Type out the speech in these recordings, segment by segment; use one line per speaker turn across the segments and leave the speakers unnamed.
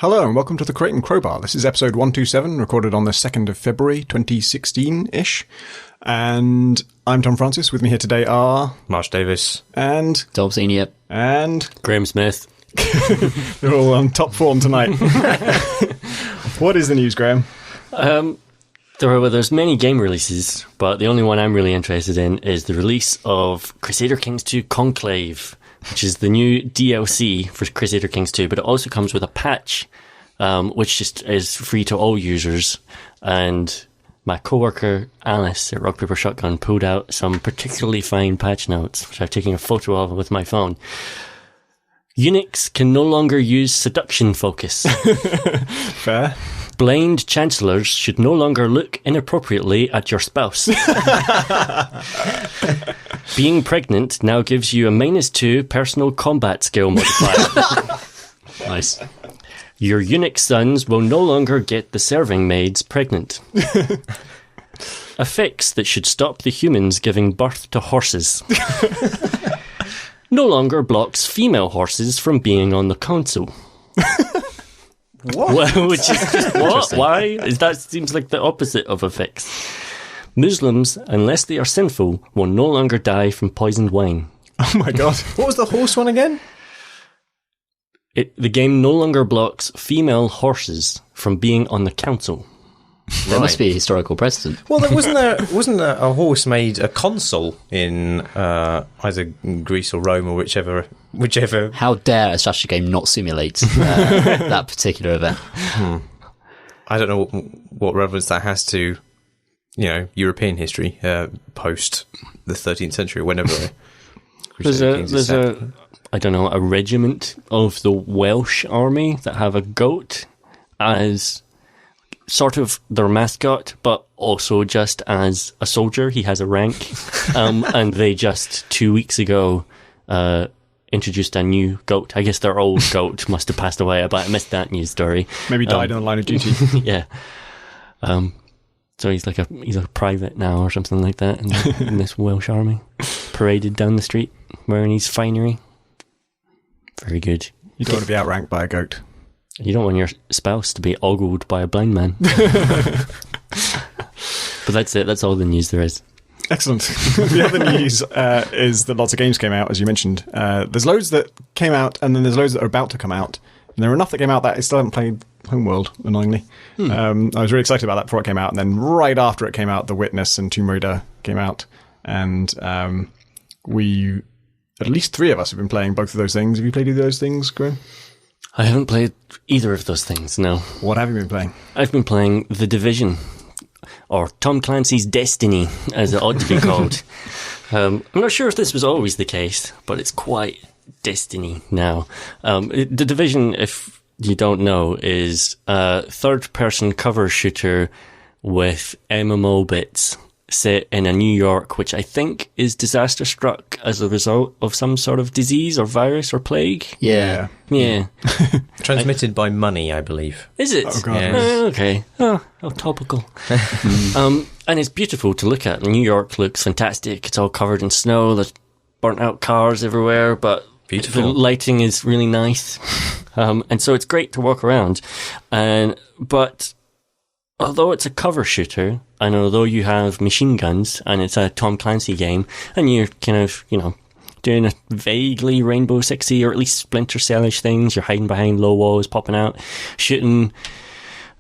Hello and welcome to the Crate and Crowbar. This is episode 127, recorded on the 2nd of February 2016-ish. And I'm Tom Francis. With me here today are...
Marsh Davis.
And...
Tom Senior.
And...
Graham Smith.
They're all on top form tonight. What is the news, Graham?
There's many game releases, but the only one I'm really interested in is the release of Crusader Kings 2 Conclave, which is the new DLC for Crusader Kings 2, but it also comes with a patch, which just is free to all users. And my coworker Alice at Rock Paper Shotgun pulled out some particularly fine patch notes, which I've taken a photo of with my phone. Eunuchs can no longer use seduction focus.
Fair.
Blind chancellors should no longer look inappropriately at your spouse. Being pregnant now gives you a -2 personal combat skill modifier.
Nice.
Your eunuch sons will no longer get the serving maids pregnant. A fix that should stop the humans giving birth to horses. No longer blocks female horses from being on the council.
What?
Well, which is just what? Why? That seems like the opposite of a fix. Muslims, unless they are sinful, will no longer die from poisoned wine.
Oh my god.
What was the horse one again?
The game no longer blocks female horses from being on the council.
There must be a historical precedent.
Well, wasn't there a horse made a consul in either Greece or Rome or whichever.
How dare a strategy game not simulate that particular event?
I don't know what relevance that has to, European history post the 13th century, whenever.
There's a regiment of the Welsh army that have a goat as sort of their mascot, but also just as a soldier. He has a rank. And they just 2 weeks ago introduced a new goat. I guess their old goat must have passed away, but I missed that news story.
Maybe died on the line of duty.
Yeah. So he's like a private now or something like that in this Welsh army. Paraded down the street wearing his finery. Very good.
You don't want to be outranked by a goat.
You don't want your spouse to be ogled by a blind man. But that's it. That's all the news there is.
Excellent. The other news is that lots of games came out, as you mentioned. There's loads that came out, and then there's loads that are about to come out. And there are enough that came out that I still haven't played Homeworld, annoyingly. I was really excited about that before it came out, and then right after it came out, The Witness and Tomb Raider came out. And at least 3 of us have been playing both of those things. Have you played either of those things, Graham?
I haven't played either of those things, no.
What have you been playing?
I've been playing The Division, or Tom Clancy's Destiny, as it ought to be called. I'm not sure if this was always the case, but it's quite Destiny now. The Division, if you don't know, is a third-person cover shooter with MMO bits set in a New York, which I think is disaster-struck as a result of some sort of disease or virus or plague.
Yeah.
Transmitted by money, I believe.
Is it?
Oh, God.
Yeah.
Okay. Oh, topical. And it's beautiful to look at. New York looks fantastic. It's all covered in snow. There's burnt-out cars everywhere, but
beautiful.
The lighting is really nice. And so it's great to walk around. But although it's a cover shooter, and although you have machine guns, and it's a Tom Clancy game, and you're kind of, doing a vaguely Rainbow Sixy, or at least Splinter Cell-ish things, you're hiding behind low walls, popping out, shooting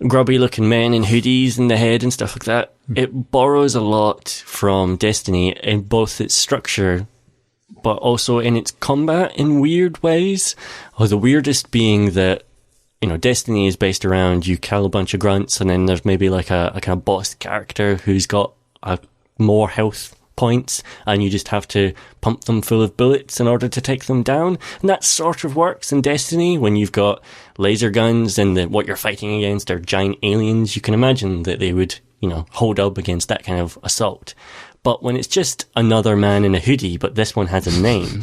grubby-looking men in hoodies in the head and stuff like that. It borrows a lot from Destiny in both its structure, but also in its combat in weird ways. Or the weirdest being that, Destiny is based around you kill a bunch of grunts, and then there's maybe like a kind of boss character who's got more health points, and you just have to pump them full of bullets in order to take them down. And that sort of works in Destiny when you've got laser guns and what you're fighting against are giant aliens. You can imagine that they would, hold up against that kind of assault. But when it's just another man in a hoodie, but this one has a name,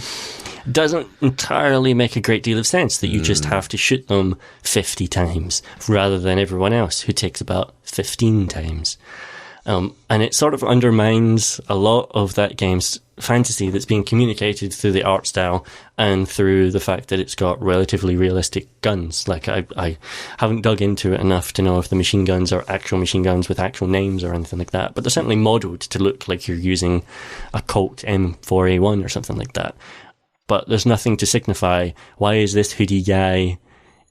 it doesn't entirely make a great deal of sense that you just have to shoot them 50 times rather than everyone else who takes about 15 times. And it sort of undermines a lot of that game's fantasy that's being communicated through the art style and through the fact that it's got relatively realistic guns. Like, I haven't dug into it enough to know if the machine guns are actual machine guns with actual names or anything like that, but they're certainly modelled to look like you're using a Colt M4A1 or something like that. But there's nothing to signify, why is this hoodie guy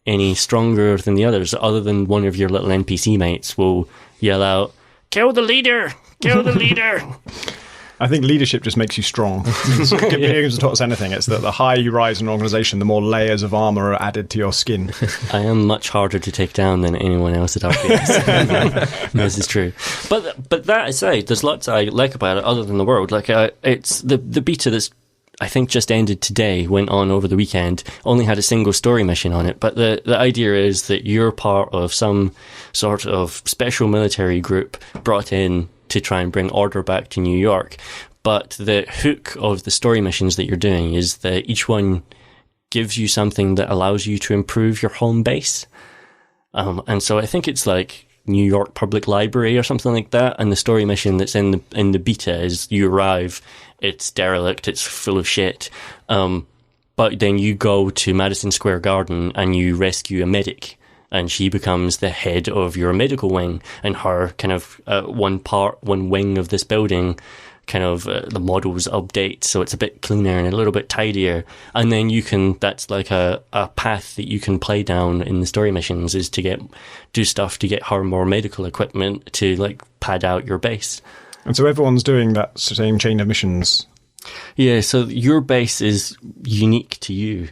any stronger than the others, other than one of your little NPC mates will yell out, "Kill the leader! Kill the leader!"
I think leadership just makes you strong. Video games have taught us anything. It's that the higher you rise in an organisation, the more layers of armour are added to your skin.
I am much harder to take down than anyone else at RPS. This is true. But that aside, there's lots I like about it other than the world. Like, it's the beta that's, I think, just ended today, went on over the weekend, only had a single story mission on it. But the idea is that you're part of some sort of special military group brought in to try and bring order back to New York. But the hook of the story missions that you're doing is that each one gives you something that allows you to improve your home base. And so I think it's like New York Public Library or something like that. And the story mission that's in the beta is you arrive, it's derelict, it's full of shit. But then you go to Madison Square Garden and you rescue a medic. And she becomes the head of your medical wing, and her kind of one wing of this building, kind of the models update, so it's a bit cleaner and a little bit tidier. And then that's like a path that you can play down in the story missions, is to do stuff to get her more medical equipment to like pad out your base.
And so everyone's doing that same chain of missions. Yeah,
so your base is unique to you.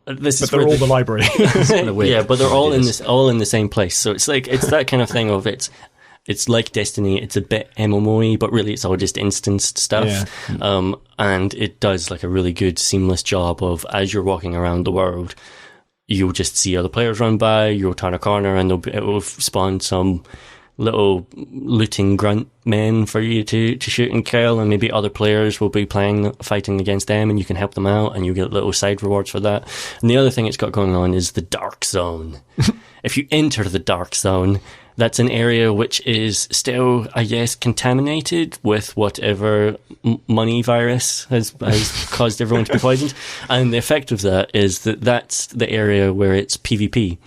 But they're all the library.
Yeah, but they're all in the same place. So it's like, it's that kind of thing of it's like Destiny. It's a bit MMO-y, but really it's all just instanced stuff. Yeah. And it does like a really good seamless job of, as you're walking around the world, you'll just see other players run by, you'll turn a corner and it will spawn some little looting grunt men for you to shoot and kill, and maybe other players will be fighting against them and you can help them out and you get little side rewards for that. And the other thing it's got going on is the Dark Zone. If you enter the Dark Zone, that's an area which is still, I guess, contaminated with whatever money virus has caused everyone to be poisoned. And the effect of that is that's the area where it's PvP.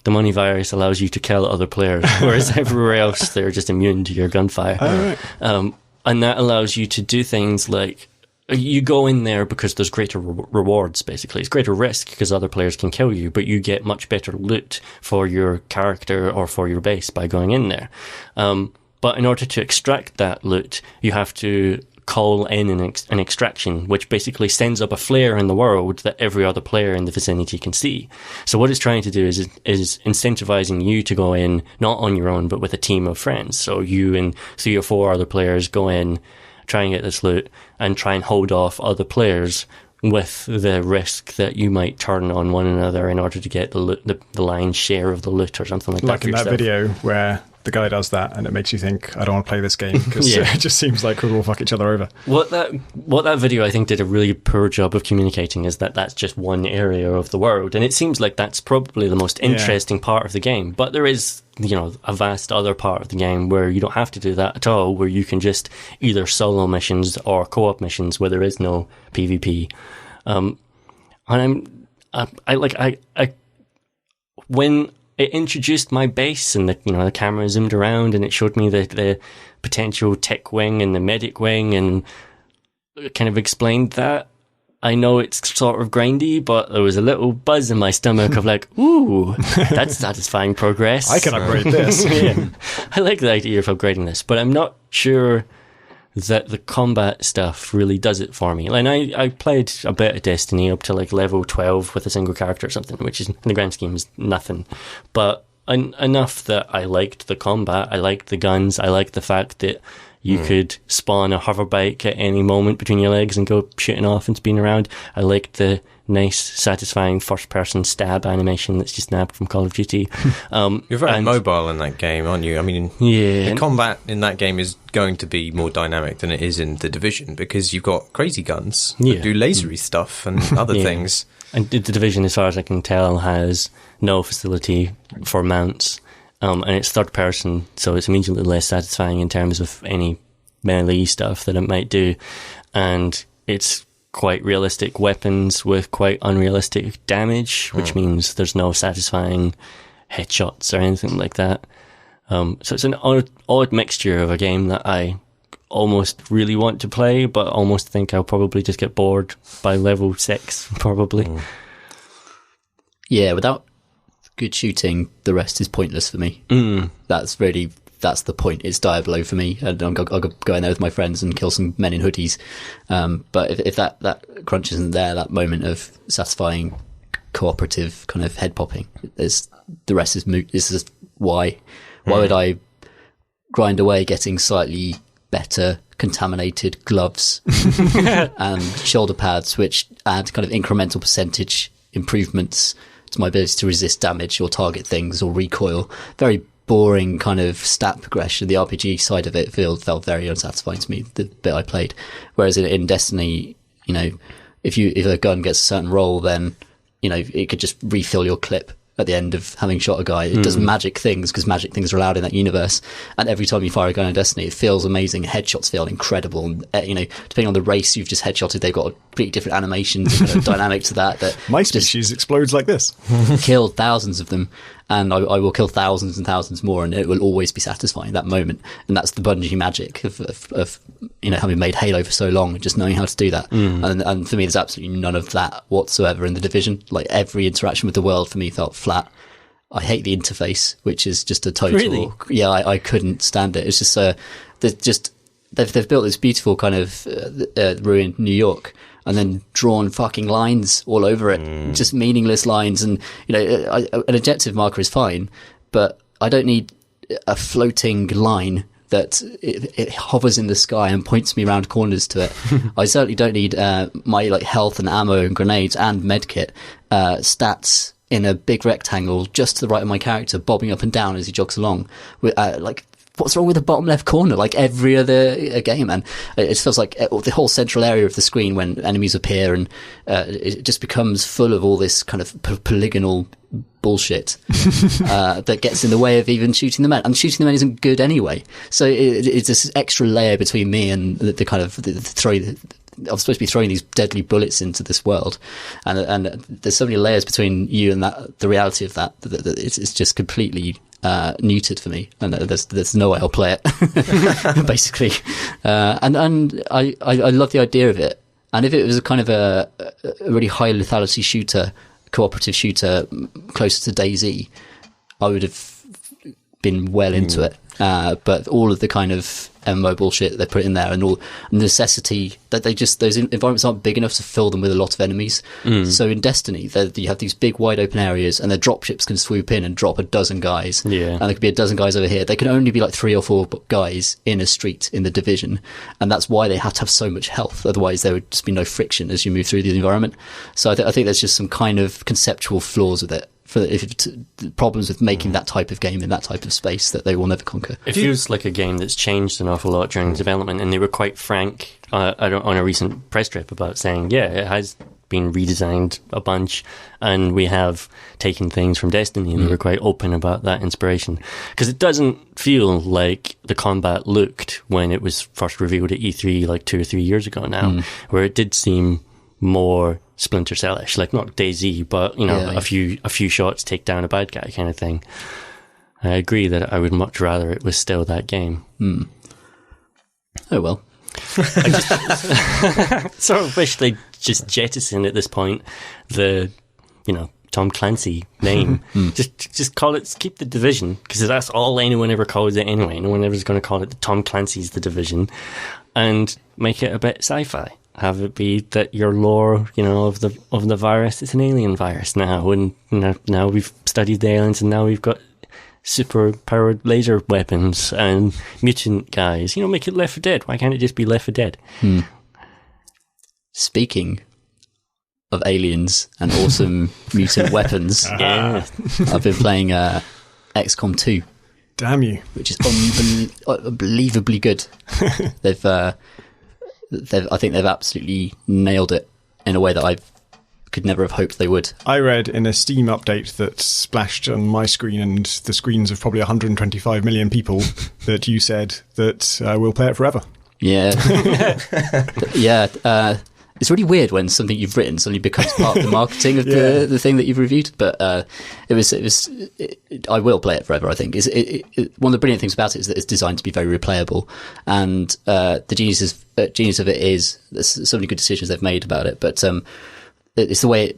The money virus allows you to kill other players, whereas everywhere else they're just immune to your gunfire.
Right.
And that allows you to do things like, you go in there because there's greater rewards, basically. It's greater risk because other players can kill you, but you get much better loot for your character or for your base by going in there. But in order to extract that loot, you have to call in an extraction, which basically sends up a flare in the world that every other player in the vicinity can see. So what it's trying to do is incentivizing you to go in, not on your own, but with a team of friends. So you and 3 or 4 other players go in, try and get this loot, and try and hold off other players with the risk that you might turn on one another in order to get the loot, the lion's share of the loot or something like that.
Like in that video where the guy does that and it makes you think, I don't want to play this game because it just seems like we'll all fuck each other over.
What that video I think did a really poor job of communicating is that that's just one area of the world, and it seems like that's probably the most interesting part of the game, but there is, a vast other part of the game where you don't have to do that at all, where you can just either solo missions or co-op missions where there is no PvP. And when it introduced my base and the camera zoomed around and it showed me the potential tech wing and the medic wing and kind of explained that. I know it's sort of grindy, but there was a little buzz in my stomach of like, ooh, that's satisfying progress.
I can upgrade this.
Yeah. I like the idea of upgrading this, but I'm not sure that the combat stuff really does it for me. Like, I played a bit of Destiny up to like level 12 with a single character or something, which is in the grand scheme is nothing. But enough that I liked the combat, I liked the guns, I liked the fact that you could spawn a hover bike at any moment between your legs and go shooting off and spinning around. I liked the nice, satisfying first-person stab animation that's just nabbed from Call of Duty.
You're very mobile in that game, aren't you? I mean, the combat in that game is going to be more dynamic than it is in The Division because you've got crazy guns that do lasery stuff and other things.
And The Division, as far as I can tell, has no facility for mounts. and it's third person, so it's immediately less satisfying in terms of any melee stuff that it might do, and it's quite realistic weapons with quite unrealistic damage, which means there's no satisfying headshots or anything like that. So it's an odd mixture of a game that I almost really want to play, but almost think I'll probably just get bored by level 6, probably.
Yeah, without good shooting, the rest is pointless for me. That's the point. It's Diablo for me, and I'll go in there with my friends and kill some men in hoodies. But if that crunch isn't there, that moment of satisfying cooperative kind of head popping, the rest is moot. This is why would I grind away getting slightly better contaminated gloves and shoulder pads, which add kind of incremental percentage improvements to my ability to resist damage or target things or recoil. Very boring kind of stat progression. The RPG side of it felt very unsatisfying to me, the bit I played. Whereas in Destiny, you know, if a gun gets a certain roll, then, you know, it could just refill your clip at the end of having shot a guy. It does magic things, because magic things are allowed in that universe. And every time you fire a gun in Destiny, it feels amazing. Headshots feel incredible. And, you know, depending on the race you've just headshotted, they've got a completely different animations and kind of dynamic to that.
My species explodes like this.
Killed thousands of them. And I will kill thousands and thousands more, and it will always be satisfying, that moment. And that's the Bungie magic of you know, having made Halo for so long, and just knowing how to do that. And for me, there's absolutely none of that whatsoever in The Division. Like, every interaction with the world for me felt flat. I hate the interface, which is just a total...
Really?
Yeah, I couldn't stand it. It's just... They've built this beautiful kind of ruined New York, and then drawn fucking lines all over it, just meaningless lines. And, you know, an objective marker is fine, but I don't need a floating line that it hovers in the sky and points me around corners to it. I certainly don't need my like health and ammo and grenades and medkit stats in a big rectangle just to the right of my character, bobbing up and down as he jogs along. Like, what's wrong with the bottom left corner, like every other game? And it feels like the whole central area of the screen, when enemies appear, and it just becomes full of all this kind of polygonal bullshit that gets in the way of even shooting the men. And shooting the men isn't good anyway. So it's this extra layer between me and the kind of I'm supposed to be throwing these deadly bullets into this world, and there's so many layers between you and the reality of that it's just completely neutered for me, and there's no way I'll play it basically. And I love the idea of it, and if it was a kind of a really high lethality shooter, cooperative shooter closer to DayZ, I would have been well into it. But all of the kind of MMO bullshit they put in there, and all necessity that those environments aren't big enough to fill them with a lot of enemies. So in Destiny, you have these big wide open areas, and the dropships can swoop in and drop a dozen guys. Yeah. And there could be a dozen guys over here. They can only be like 3 or 4 guys in a street in the Division. And that's why they have to have so much health. Otherwise there would just be no friction as you move through the environment. So I think there's just some kind of conceptual flaws with it. Problems with making that type of game in that type of space that they will never conquer.
It feels like a game that's changed an awful lot during development, and they were quite frank on a recent press trip about saying, yeah, it has been redesigned a bunch, and we have taken things from Destiny, and they were quite open about that inspiration. Because it doesn't feel like the combat looked when it was first revealed at E3 like 2 or 3 years ago now, where it did seem more Splinter Cell-ish, like not DayZ, but you know, a few shots take down a bad guy kind of thing. I agree that I would much rather it was still that game.
Oh well.
I just sort of wish they'd just jettison at this point the, you know, Tom Clancy name. Just call it, keep The Division, because that's all anyone ever calls it anyway. No one ever's going to call it Tom Clancy's The Division, and make it a bit sci-fi. Have it be that your lore, you know, of the virus, it's an alien virus now, and you know, now we've studied the aliens, and now we've got super powered laser weapons and mutant guys. You know, make it Left 4 Dead. Why can't it just be Left 4 Dead?
Speaking of aliens and awesome mutant weapons, I've been playing XCOM 2.
Damn you!
Which is unbelievably good. I think they've absolutely nailed it in a way that I've could never have hoped they would.
I read in a Steam update that splashed on my screen and the screens of probably 125 million people that you said that we'll play it forever.
Yeah. Yeah. It's really weird when something you've written suddenly becomes part of the marketing of the thing that you've reviewed. But I will play it forever, I think. One of the brilliant things about it is that it's designed to be very replayable. And the genius of it is there's so many good decisions they've made about it. But it's the way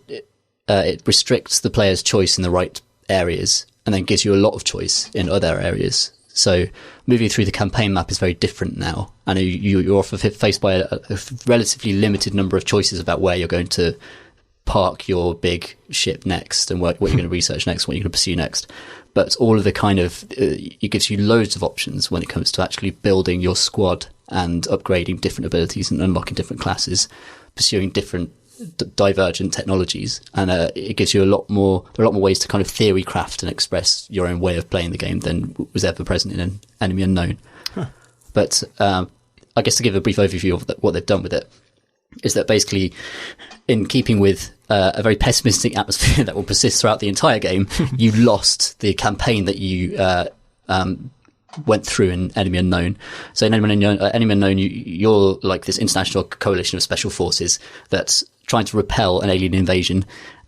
it restricts the player's choice in the right areas and then gives you a lot of choice in other areas. So moving through the campaign map is very different now. And you're often faced by a relatively limited number of choices about where you're going to park your big ship next and what you're going to research next, what you're going to pursue next. But all of the kind of, it gives you loads of options when it comes to actually building your squad and upgrading different abilities and unlocking different classes, pursuing different divergent technologies, and it gives you there are a lot more ways to kind of theory craft and express your own way of playing the game than was ever present in an Enemy Unknown. But I guess to give a brief overview of what they've done with it is that basically, in keeping with a very pessimistic atmosphere that will persist throughout the entire game, you lost the campaign that you went through in Enemy Unknown. So in Enemy Unknown, you're like this international coalition of special forces that's trying to repel an alien invasion.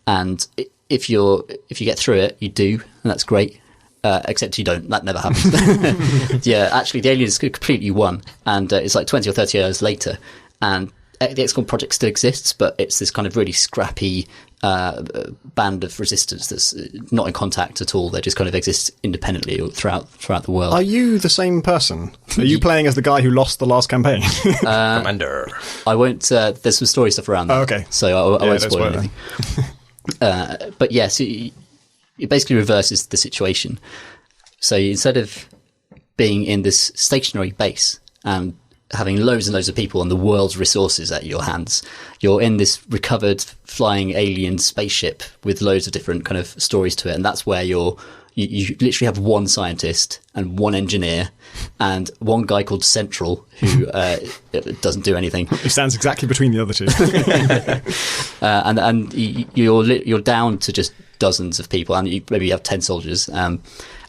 And if you get through it, you do, and that's great. Except you don't. That never happens. Yeah, actually, the aliens completely won, and it's like 20 or 30 years later, and the XCOM project still exists, but it's this kind of really scrappy band of resistance that's not in contact at all. They just kind of exist independently throughout the world.
Are you the same person? Are you playing as the guy who lost the last campaign?
Commander.
I won't. There's some story stuff around that.
Oh, okay.
So I won't spoil anything. But yes, it basically reverses the situation. So instead of being in this stationary base and having loads and loads of people and the world's resources at your hands, you're in this recovered flying alien spaceship with loads of different kind of stories to it. And that's where you literally have one scientist and one engineer and one guy called Central who doesn't do anything.
He stands exactly between the other two.
And you're down to just dozens of people, and maybe you have 10 soldiers.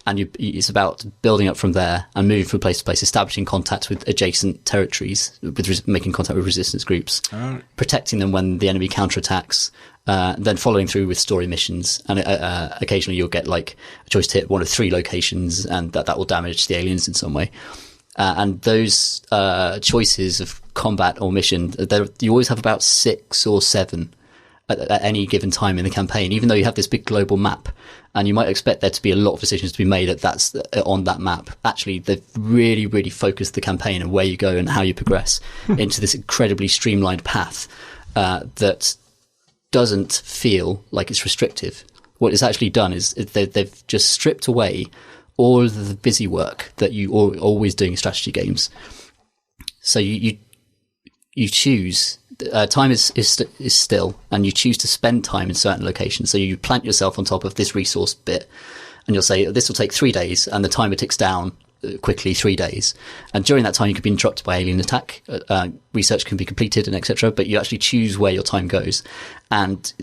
And it's about building up from there and moving from place to place, establishing contact with adjacent territories, making contact with resistance groups, protecting them when the enemy counterattacks, then following through with story missions. And occasionally you'll get like a choice to hit one of 3 locations, and that will damage the aliens in some way. And those choices of combat or mission, you always have about 6 or 7 at any given time in the campaign, even though you have this big global map, and you might expect there to be a lot of decisions to be made on that map. Actually, they've really, really focused the campaign and where you go and how you progress into this incredibly streamlined path that doesn't feel like it's restrictive. What it's actually done is they've just stripped away all of the busy work that you are always doing in strategy games. So you choose. Time is still, and you choose to spend time in certain locations. So you plant yourself on top of this resource bit, and you'll say this will take 3 days, and the timer ticks down quickly 3 days. And during that time, you could be interrupted by alien attack. Research can be completed, and etc. But you actually choose where your time goes, and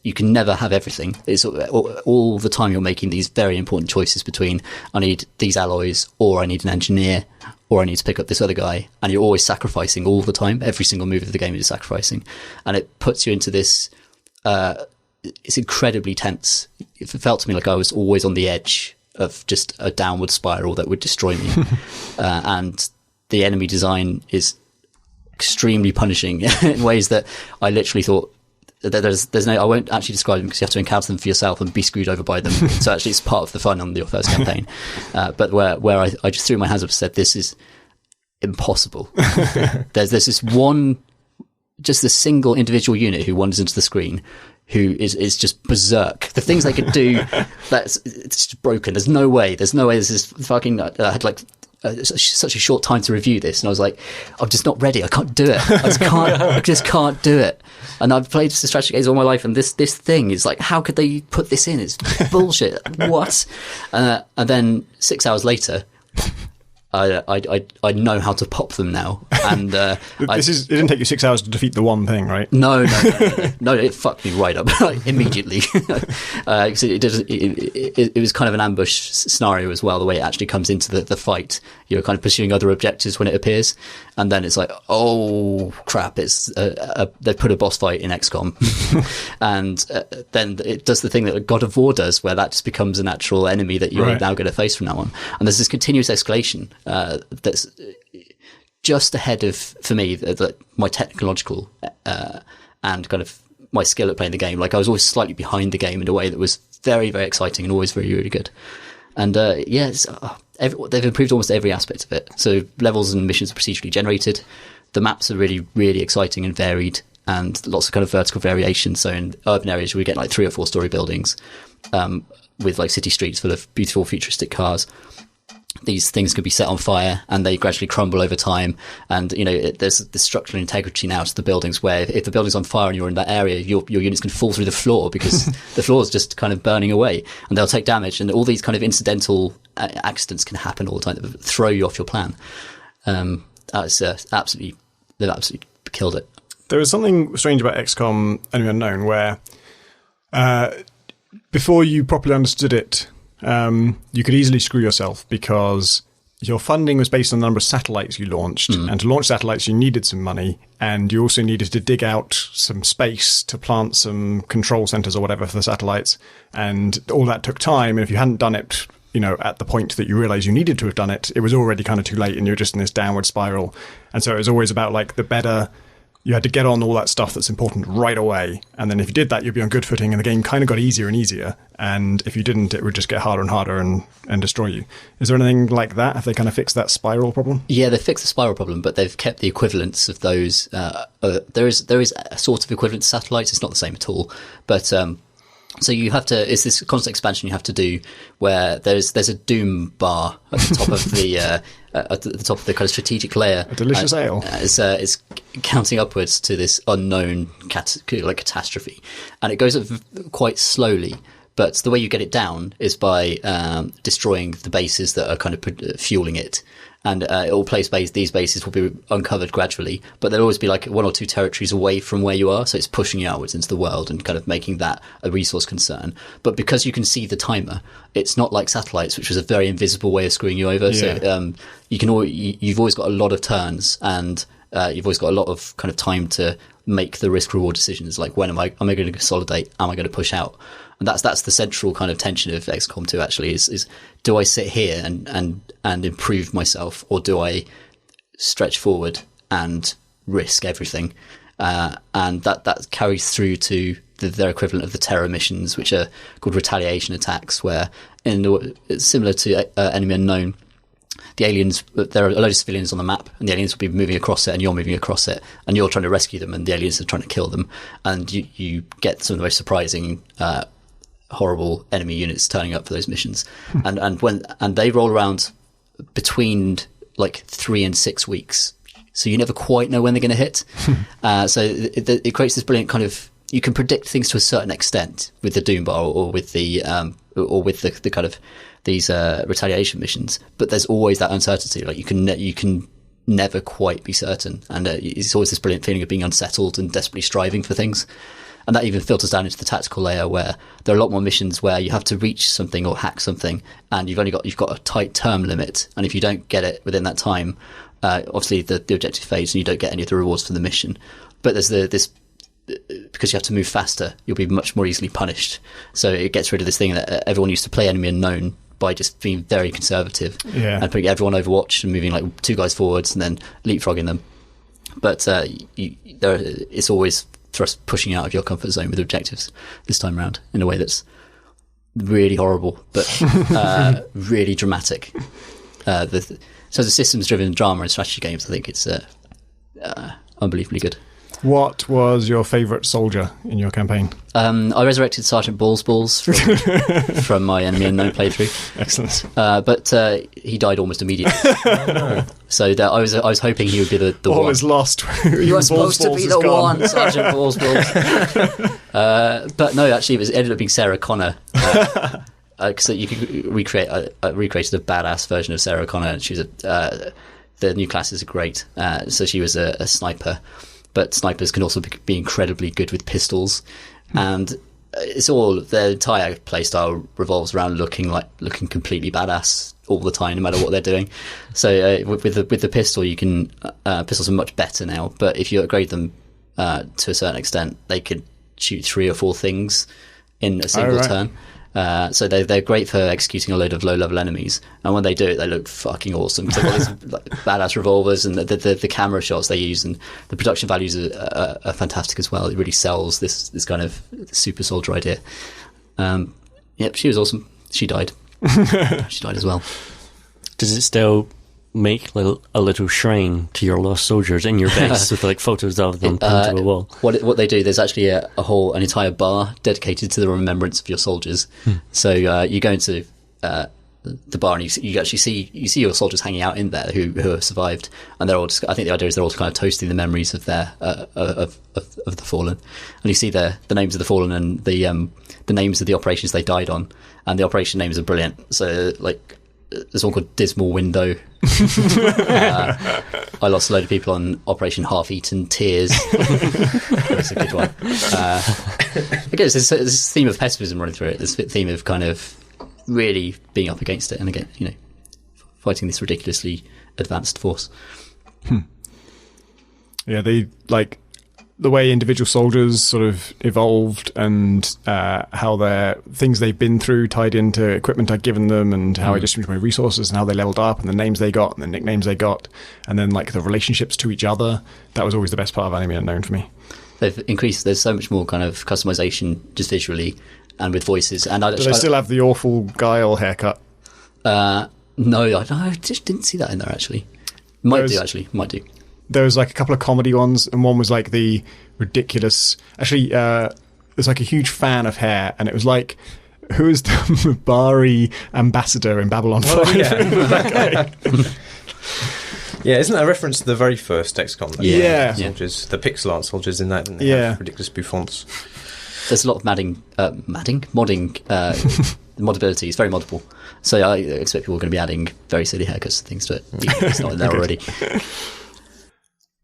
you can never have everything. It's all the time you're making these very important choices between I need these alloys, or I need an engineer, or I need to pick up this other guy, and you're always sacrificing all the time. Every single move of the game is sacrificing, and it puts you into this. It's incredibly tense. It felt to me like I was always on the edge of just a downward spiral that would destroy me, and the enemy design is extremely punishing in ways that I literally thought. There's no. I won't actually describe them because you have to encounter them for yourself and be screwed over by them. So actually, it's part of the fun on your first campaign. But where I just threw my hands up and said, "This is impossible." There's this one, just this single individual unit who wanders into the screen, who is just berserk. The things they could do, it's just broken. There's no way. This is fucking. I had like. Such a short time to review this, and I was like, I'm just not ready. I can't do it. I just can't do it. And I've played the strategy games all my life, and this thing is like, how could they put this in? It's bullshit. What? And then 6 hours later, I know how to pop them now, and it
didn't take you 6 hours to defeat the one thing, right?
No, it fucked me right up immediately. It was kind of an ambush scenario as well. The way it actually comes into the fight, you're kind of pursuing other objectives when it appears, and then it's like, oh crap! It's they've put a boss fight in XCOM, and then it does the thing that God of War does, where that just becomes an actual enemy that you're now going to face from now on, and there's this continuous escalation. That's just ahead of, for me, my technological and kind of my skill at playing the game. Like, I was always slightly behind the game in a way that was very, very exciting and always very, really good. And they've improved almost every aspect of it. So levels and missions are procedurally generated. The maps are really, really exciting and varied, and lots of kind of vertical variation. So in urban areas, we get like 3 or 4 story buildings with like city streets full of beautiful futuristic cars. These things can be set on fire and they gradually crumble over time. And, there's the structural integrity now to the buildings where if the building's on fire and you're in that area, your units can fall through the floor because the floor is just kind of burning away, and they'll take damage. And all these kind of incidental accidents can happen all the time that throw you off your plan. They've absolutely killed it.
There was something strange about XCOM Enemy Unknown where before you properly understood it, you could easily screw yourself because your funding was based on the number of satellites you launched. And to launch satellites, you needed some money, and you also needed to dig out some space to plant some control centers or whatever for the satellites. And all that took time. And if you hadn't done it, at the point that you realized you needed to have done it, it was already kind of too late and you're just in this downward spiral. And so it was always about like the better. You had to get on all that stuff that's important right away. And then if you did that, you'd be on good footing, and the game kind of got easier and easier. And if you didn't, it would just get harder and harder and destroy you. Is there anything like that? Have they kind of fixed that spiral problem? Yeah,
they've fixed the spiral problem, but they've kept the equivalents of those. There is a sort of equivalent to satellites. It's not the same at all. But so you have to, it's this constant expansion you have to do where there's a doom bar at the top of the kind of strategic layer.
A delicious ale.
It's counting upwards to this unknown catastrophe, and it goes up quite slowly. But the way you get it down is by destroying the bases that are kind of fueling it. And it will place these bases will be uncovered gradually, but there'll always be like 1 or 2 territories away from where you are. So it's pushing you outwards into the world and kind of making that a resource concern. But because you can see the timer, it's not like satellites, which was a very invisible way of screwing you over. Yeah. So you've always got a lot of turns, and you've always got a lot of kind of time to make the risk reward decisions. Like, when am I going to consolidate? Am I going to push out? And that's the central kind of tension of XCOM 2 actually is do I sit here and improve myself, or do I stretch forward and risk everything? And that carries through to their equivalent of the terror missions, which are called retaliation attacks, where similar to Enemy Unknown, the aliens, there are a load of civilians on the map, and the aliens will be moving across it, and you're moving across it, and you're trying to rescue them, and the aliens are trying to kill them, and you get some of the most surprising horrible enemy units turning up for those missions. and they roll around between like 3 and 6 weeks, so you never quite know when they're going to hit. So it creates this brilliant kind of, you can predict things to a certain extent with the Doom Bar or with the kind of these retaliation missions, but there's always that uncertainty. Like, you can never quite be certain, and it's always this brilliant feeling of being unsettled and desperately striving for things. And that even filters down into the tactical layer, where there are a lot more missions where you have to reach something or hack something, and you've got a tight term limit. And if you don't get it within that time, obviously the objective fades and you don't get any of the rewards for the mission. But there's this, because you have to move faster, you'll be much more easily punished. So it gets rid of this thing that everyone used to play Enemy Unknown by just being very conservative and putting everyone Overwatch and moving like 2 guys forwards and then leapfrogging them. But it's always thrust pushing out of your comfort zone with objectives this time around in a way that's really horrible, but really dramatic. So the systems-driven drama and strategy games, I think it's unbelievably good.
What was your favourite soldier in your campaign?
I resurrected Sergeant Balls from my Enemy Unknown playthrough.
Excellent.
But he died almost immediately. Oh, no. So I was hoping he would be the one.
All is lost.
You were supposed to be the one, Sergeant Balls. But no, actually, it ended up being Sarah Connor. so you could recreated a badass version of Sarah Connor. And she was the new classes are great. So she was a sniper, but snipers can also be incredibly good with pistols, and it's all their entire playstyle revolves around looking completely badass all the time, no matter what they're doing. So with the pistol, you can pistols are much better now. But if you upgrade them to a certain extent, they could shoot 3 or 4 things in a single turn. So they're great for executing a load of low-level enemies, and when they do it, they look fucking awesome. They've got these badass revolvers, and the camera shots they use, and the production values are fantastic as well. It really sells this kind of super soldier idea. Yep, she was awesome. She died. She died as well.
Does it still make a little shrine to your lost soldiers in your base with like photos of them pinned to a wall? What
they do, there's actually an entire bar dedicated to the remembrance of your soldiers. So you go into the bar and you actually see your soldiers hanging out in there who have survived, and they're all I think the idea is they're all kind of toasting the memories of their of the fallen, and you see the names of the fallen and the names of the operations they died on, and the operation names are brilliant. So like, there's one called Dismal Window. I lost a load of people on Operation Half-Eaten Tears. That's a good one. Again, there's this theme of pessimism running through it. This theme of kind of really being up against it, and again, fighting this ridiculously advanced force.
Yeah, they like the way individual soldiers sort of evolved, and how their things they've been through tied into equipment I'd given them, and how I distributed my resources, and how they leveled up, and the names they got, and the nicknames they got, and then like the relationships to each other. That was always the best part of Anime Unknown for me.
They've increased. There's so much more kind of customization just visually and with voices. And
do they still have the awful Guile haircut?
No, I just didn't see that in there actually. Might do.
There was like a couple of comedy ones, and one was like the ridiculous. Actually, there's like a huge fan of hair, and it was like, who is the Mabari ambassador in Babylon 5?
Oh, yeah. That guy. Yeah, isn't that a reference to the very first XCOM?
Yeah.
Soldiers, the pixel art soldiers in that, didn't they?
Yeah.
Have ridiculous bouffants.
There's a lot of modding. Modability. It's very moddable. So I expect people are going to be adding very silly haircuts and things to it. It's not in there already.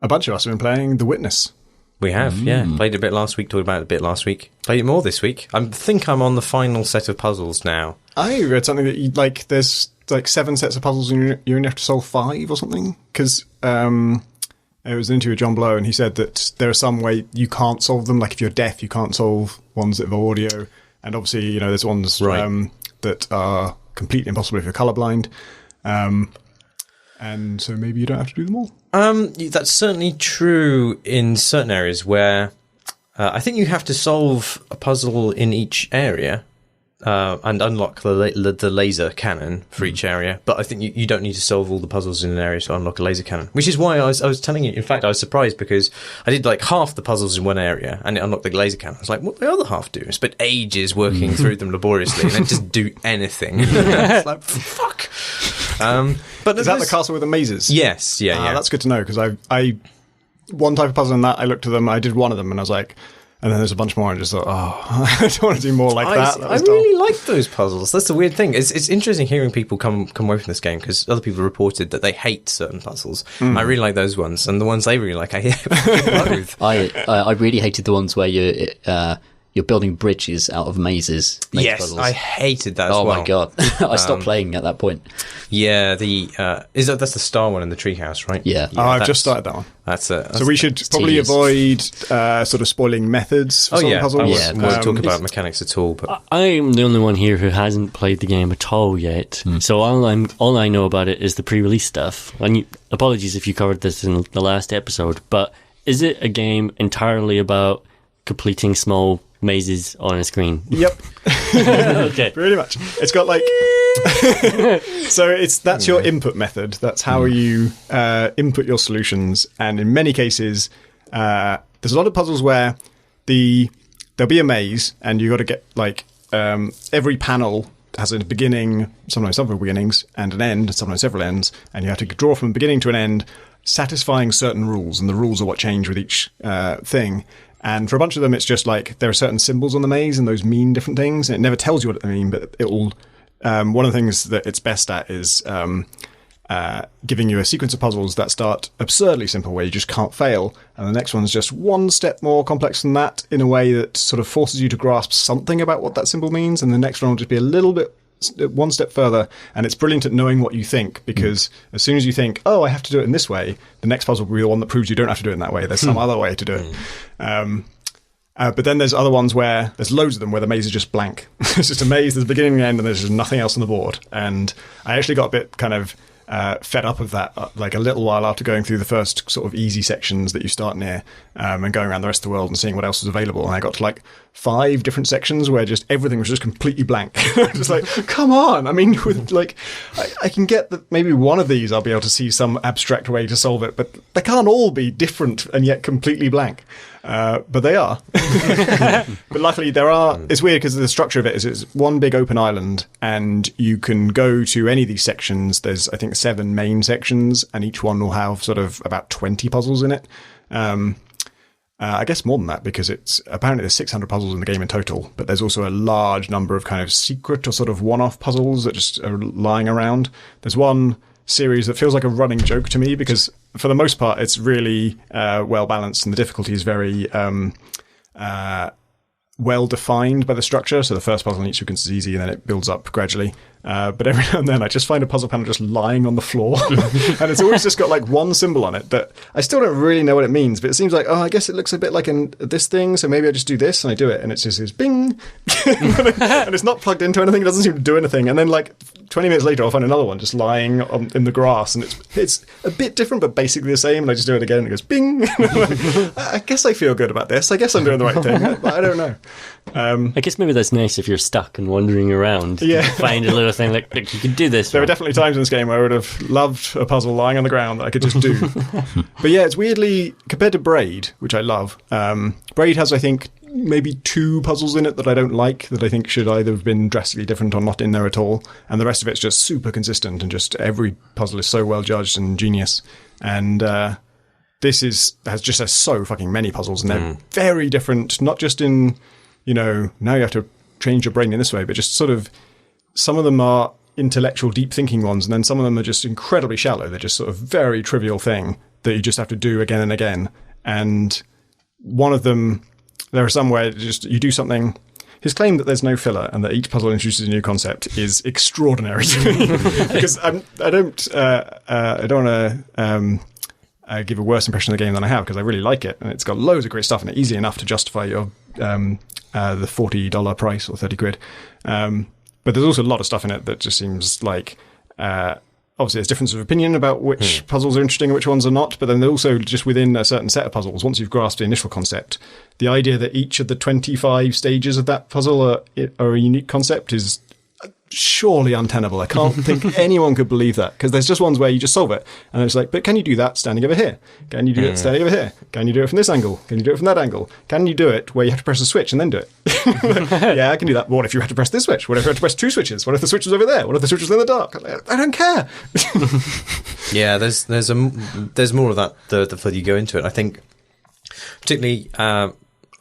A bunch of us have been playing The Witness.
We have, yeah. Played it a bit last week, talked about it a bit last week. Played it more this week. I think I'm on the final set of puzzles now.
I read something that there's like 7 sets of puzzles and you only have to solve 5 or something. Because it was an interview with John Blow, and he said that there are some way you can't solve them. Like if you're deaf, you can't solve ones that have audio. And obviously, there's ones that are completely impossible if you're colourblind. And so maybe you don't have to do them all.
That's certainly true in certain areas where I think you have to solve a puzzle in each area and unlock the laser cannon for each area. But I think you don't need to solve all the puzzles in an area to unlock a laser cannon, which is why I was telling you. In fact, I was surprised because I did like half the puzzles in one area and it unlocked the laser cannon. I was like, what the other half do? I spent ages working through them laboriously and then just do anything. It's like, fuck. But
is that the castle with the mazes?
Yes, yeah.
That's good to know, because I one type of puzzle in that, I looked at them, I did one of them, and I was like, and then there's a bunch more, and I just thought, I don't want to do more like that.
I really like those puzzles. That's the weird thing. It's interesting hearing people come away from this game, because other people reported that they hate certain puzzles. I really like those ones, and the ones they really like, I loathe.
I really hated the ones where you're building bridges out of mazes.
Yes,
puzzles.
I hated that as well.
Oh my god. I stopped playing at that point.
Yeah, that's the star one in the treehouse, right?
Yeah.
I've just started that one.
That's it.
So we should probably avoid sort of spoiling methods for some puzzles.
Yeah, we won't talk about mechanics at all. But
I'm the only one here who hasn't played the game at all yet. So all I know about it is the pre-release stuff. And apologies if you covered this in the last episode, but is it a game entirely about completing small mazes on a screen?
Yep.
Okay.
Pretty much. It's got like so that's your input method. That's how you input your solutions. And in many cases, there's a lot of puzzles where there'll be a maze, and you got to get like every panel has a beginning, sometimes several beginnings, and an end, sometimes several ends, and you have to draw from a beginning to an end, satisfying certain rules, and the rules are what change with each thing. And for a bunch of them, it's just like there are certain symbols on the maze and those mean different things. And it never tells you what they mean, but it will. One of the things that it's best at is giving you a sequence of puzzles that start absurdly simple, where you just can't fail. And the next one's just one step more complex than that in a way that sort of forces you to grasp something about what that symbol means. And the next one will just be a little bit one step further, and it's brilliant at knowing what you think, because as soon as you think, oh, I have to do it in this way, the next puzzle will be the one that proves you don't have to do it in that way. There's some other way to do it. But then there's other ones where there's loads of them where the maze is just blank. It's just a maze, there's a beginning and end, and there's just nothing else on the board. And I actually got a bit kind of fed up of that, like a little while after going through the first sort of easy sections that you start near, and going around the rest of the world and seeing what else was available. And I got to like 5 different sections where just everything was just completely blank. Just like, come on! I mean, with like, I can get that maybe one of these I'll be able to see some abstract way to solve it, but they can't all be different and yet completely blank. But they are. But luckily there are. It's weird because the structure of it is it's one big open island, and you can go to any of these sections. There's, I think, 7 main sections, and each one will have sort of about 20 puzzles in it. I guess more than that, because it's apparently there's 600 puzzles in the game in total, but there's also a large number of kind of secret or sort of one-off puzzles that just are lying around. There's one series that feels like a running joke to me, because for the most part it's really well balanced, and the difficulty is very well defined by the structure. So the first puzzle in each sequence is easy, and then it builds up gradually. But every now and then I just find a puzzle panel just lying on the floor, and it's always just got like one symbol on it that I still don't really know what it means, but it seems like, oh, I guess it looks a bit like this thing, so maybe I just do this, and I do it, and it just goes bing, and it's not plugged into anything, it doesn't seem to do anything, and then like 20 minutes later I'll find another one just lying in the grass, and it's a bit different but basically the same, and I just do it again and it goes bing. I guess I feel good about this, I guess I'm doing the right thing, but I don't know.
I guess maybe that's nice if you're stuck and wandering around. Yeah. Find a little thing like, look, you can do this.
There are definitely times in this game where I would have loved a puzzle lying on the ground that I could just do. But yeah, it's weirdly, compared to Braid, which I love, Braid has, I think, maybe 2 puzzles in it that I don't like, that I think should either have been drastically different or not in there at all. And the rest of it's just super consistent, and just every puzzle is so well judged and genius. And this has so fucking many puzzles, and they're very different, not just in, now you have to change your brain in this way, but just sort of, some of them are intellectual, deep thinking ones, and then some of them are just incredibly shallow. They're just sort of very trivial thing that you just have to do again and again. And one of them, there are some where just you do something. His claim that there's no filler and that each puzzle introduces a new concept is extraordinary to me, because I don't want to give a worse impression of the game than I have, because I really like it, and it's got loads of great stuff in it, easy enough to justify your the $40 price or 30 quid. But there's also a lot of stuff in it that just seems like, obviously there's difference of opinion about which puzzles are interesting and which ones are not, but then also just within a certain set of puzzles, once you've grasped the initial concept, the idea that each of the 25 stages of that puzzle are a unique concept is surely untenable. I can't think anyone could believe that, because there's just ones where you just solve it, and it's like, but can you do that standing over here? Can you do it standing over here? Can you do it from this angle? Can you do it from that angle? Can you do it where you have to press a switch and then do it? Yeah, I can do that. What if you had to press this switch? What if you had to press 2 switches? What if the switch was over there? What if the switch was in the dark? I don't care.
Yeah, there's more of that the further you go into it. I think particularly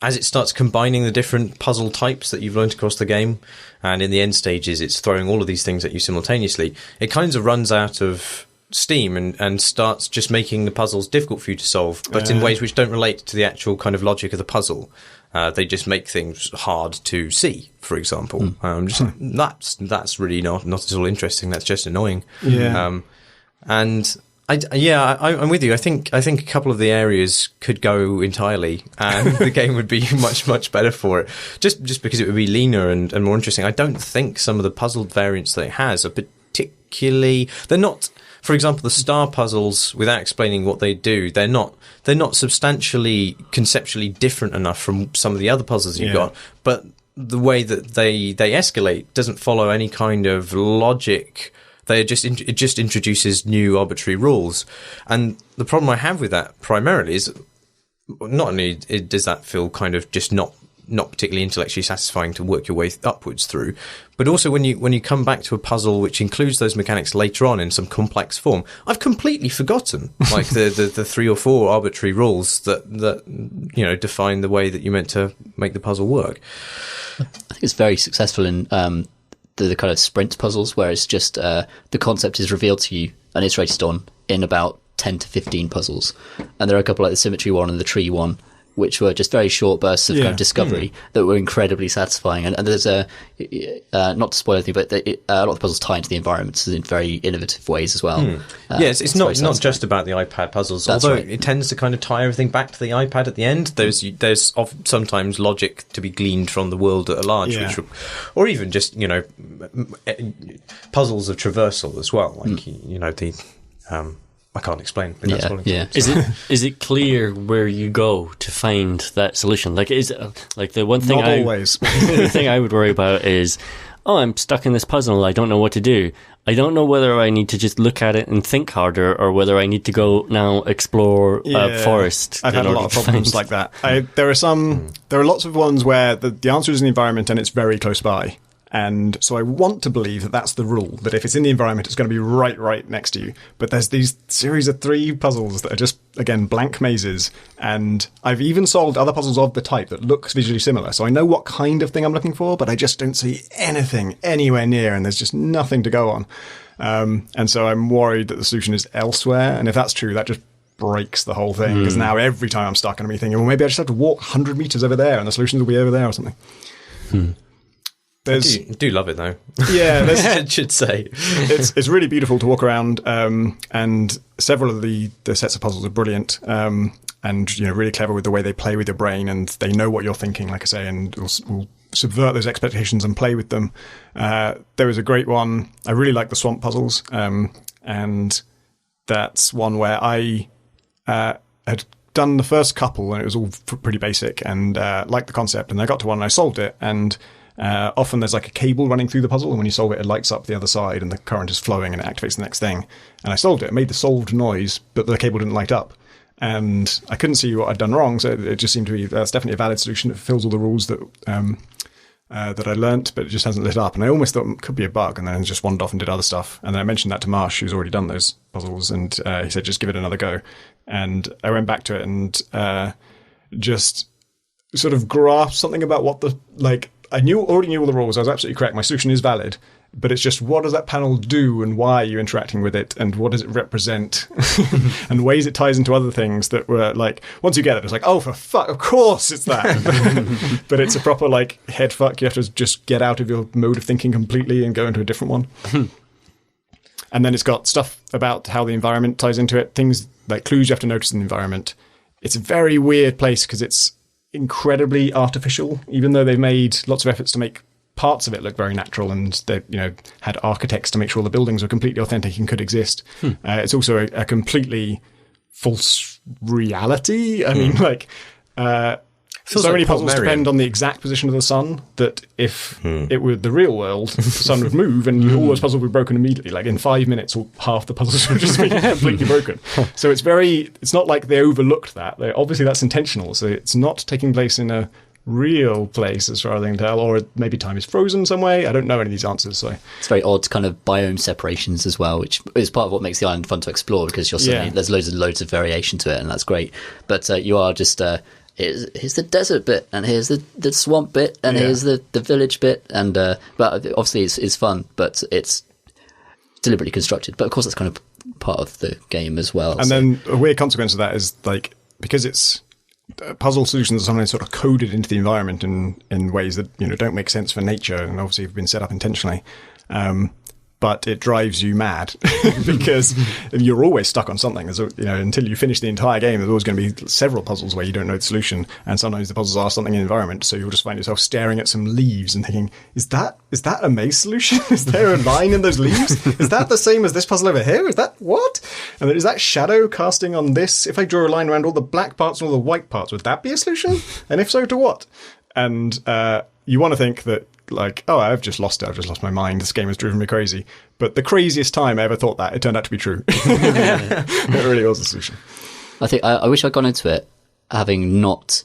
as it starts combining the different puzzle types that you've learned across the game, and in the end stages it's throwing all of these things at you simultaneously, it kind of runs out of steam and starts just making the puzzles difficult for you to solve, but in ways which don't relate to the actual kind of logic of the puzzle. They just make things hard to see, for example. That's really not at all interesting. That's just annoying. Yeah. And I'm with you. I think a couple of the areas could go entirely, and the game would be much, much better for it. Just because it would be leaner and more interesting. I don't think some of the puzzle variants that it has are particularly. They're not. For example, the star puzzles, without explaining what they do, they're not substantially conceptually different enough from some of the other puzzles you've got. But the way that they escalate doesn't follow any kind of logic. It just introduces new arbitrary rules. And the problem I have with that primarily is not only does that feel kind of just not not particularly intellectually satisfying to work your way upwards through. But also when you come back to a puzzle which includes those mechanics later on in some complex form, I've completely forgotten like the 3 or 4 arbitrary rules that define the way that you're meant to make the puzzle work.
I think it's very successful in the kind of sprint puzzles where it's just the concept is revealed to you and iterated on in about 10 to 15 puzzles. And there are a couple like the symmetry one and the tree one, which were just very short bursts of kind of discovery that were incredibly satisfying. And there's not to spoil anything, but a lot of the puzzles tie into the environments in very innovative ways as well.
Yes, it's not just about the iPad puzzles, although it tends to kind of tie everything back to the iPad at the end. There's sometimes logic to be gleaned from the world at large, or even just, puzzles of traversal as well. Like, I can't explain. But that's what
Is it clear where you go to find that solution? Like, is like the one thing
Not always.
The thing I would worry about is, I'm stuck in this puzzle. I don't know what to do. I don't know whether I need to just look at it and think harder, or whether I need to go now explore a forest.
I've had a lot of problems like that. There are lots of ones where the answer is in the environment and it's very close by. And so I want to believe that that's the rule, that if it's in the environment, it's going to be right next to you. But there's these series of 3 puzzles that are just, again, blank mazes. And I've even solved other puzzles of the type that looks visually similar. So I know what kind of thing I'm looking for, but I just don't see anything anywhere near, and there's just nothing to go on. And so I'm worried that the solution is elsewhere. And if that's true, that just breaks the whole thing. Because now every time I'm stuck, I'm going to be thinking, well, maybe I just have to walk 100 meters over there and the solutions will be over there or something.
I do love it though.
Yeah,
I should say
it's really beautiful to walk around, and several of the sets of puzzles are brilliant, and really clever with the way they play with your brain, and they know what you're thinking, like I say, and will subvert those expectations and play with them. There was a great one. I really like the swamp puzzles, and that's one where I had done the first couple, and it was all pretty basic, and liked the concept, and I got to one and I solved it, and often there's like a cable running through the puzzle, and when you solve it, it lights up the other side and the current is flowing and it activates the next thing. And I solved it. It made the solved noise, but the cable didn't light up. And I couldn't see what I'd done wrong, so it just seemed to be that's definitely a valid solution. It fulfills all the rules that that I learnt, but it just hasn't lit up. And I almost thought it could be a bug, and then I just wandered off and did other stuff. And then I mentioned that to Marsh, who's already done those puzzles, and he said, just give it another go. And I went back to it and just sort of grasped something about what I already knew all the rules. I was absolutely correct. My solution is valid, but it's just, what does that panel do, and why are you interacting with it, and what does it represent, and ways it ties into other things that were like, once you get it, it's like, oh, for fuck, of course it's that. But it's a proper head fuck. You have to just get out of your mode of thinking completely and go into a different one. And then it's got stuff about how the environment ties into it, things like clues you have to notice in the environment. It's a very weird place because it's incredibly artificial, even though they've made lots of efforts to make parts of it look very natural, and they had architects to make sure the buildings were completely authentic and could exist. It's also a completely false reality. I mean, so many puzzles depend on the exact position of the sun that if it were the real world, the sun would move and all those puzzles would be broken immediately. Like in 5 minutes, half the puzzles would just be completely broken. So it's not like they overlooked that. Obviously, that's intentional. So it's not taking place in a real place as far as I can tell, or maybe time is frozen some way. I don't know any of these answers. So it's very odd kind of biome separations as well, which is part of what makes the island fun to explore, because there's loads and loads of variation to it, and that's great. But you are just... here's the desert bit, and here's the swamp bit, and here's the village bit, and but obviously it's fun, but it's deliberately constructed. But of course, that's kind of part of the game as well. And then a weird consequence of that is because it's puzzle solutions are sometimes sort of coded into the environment in ways that don't make sense for nature, and obviously have been set up intentionally. But it drives you mad because you're always stuck on something. Until you finish the entire game, there's always going to be several puzzles where you don't know the solution, and sometimes the puzzles are something in the environment. So you'll just find yourself staring at some leaves and thinking, "Is that a maze solution? Is there a line in those leaves? Is that the same as this puzzle over here? Is that what? And then is that shadow casting on this? If I draw a line around all the black parts and all the white parts, would that be a solution? And if so, to what?" And you want to think that, I've just lost it. I've just lost my mind. This game has driven me crazy. But the craziest time I ever thought that, it turned out to be true. It really was a solution.
I think I wish I'd gone into it having not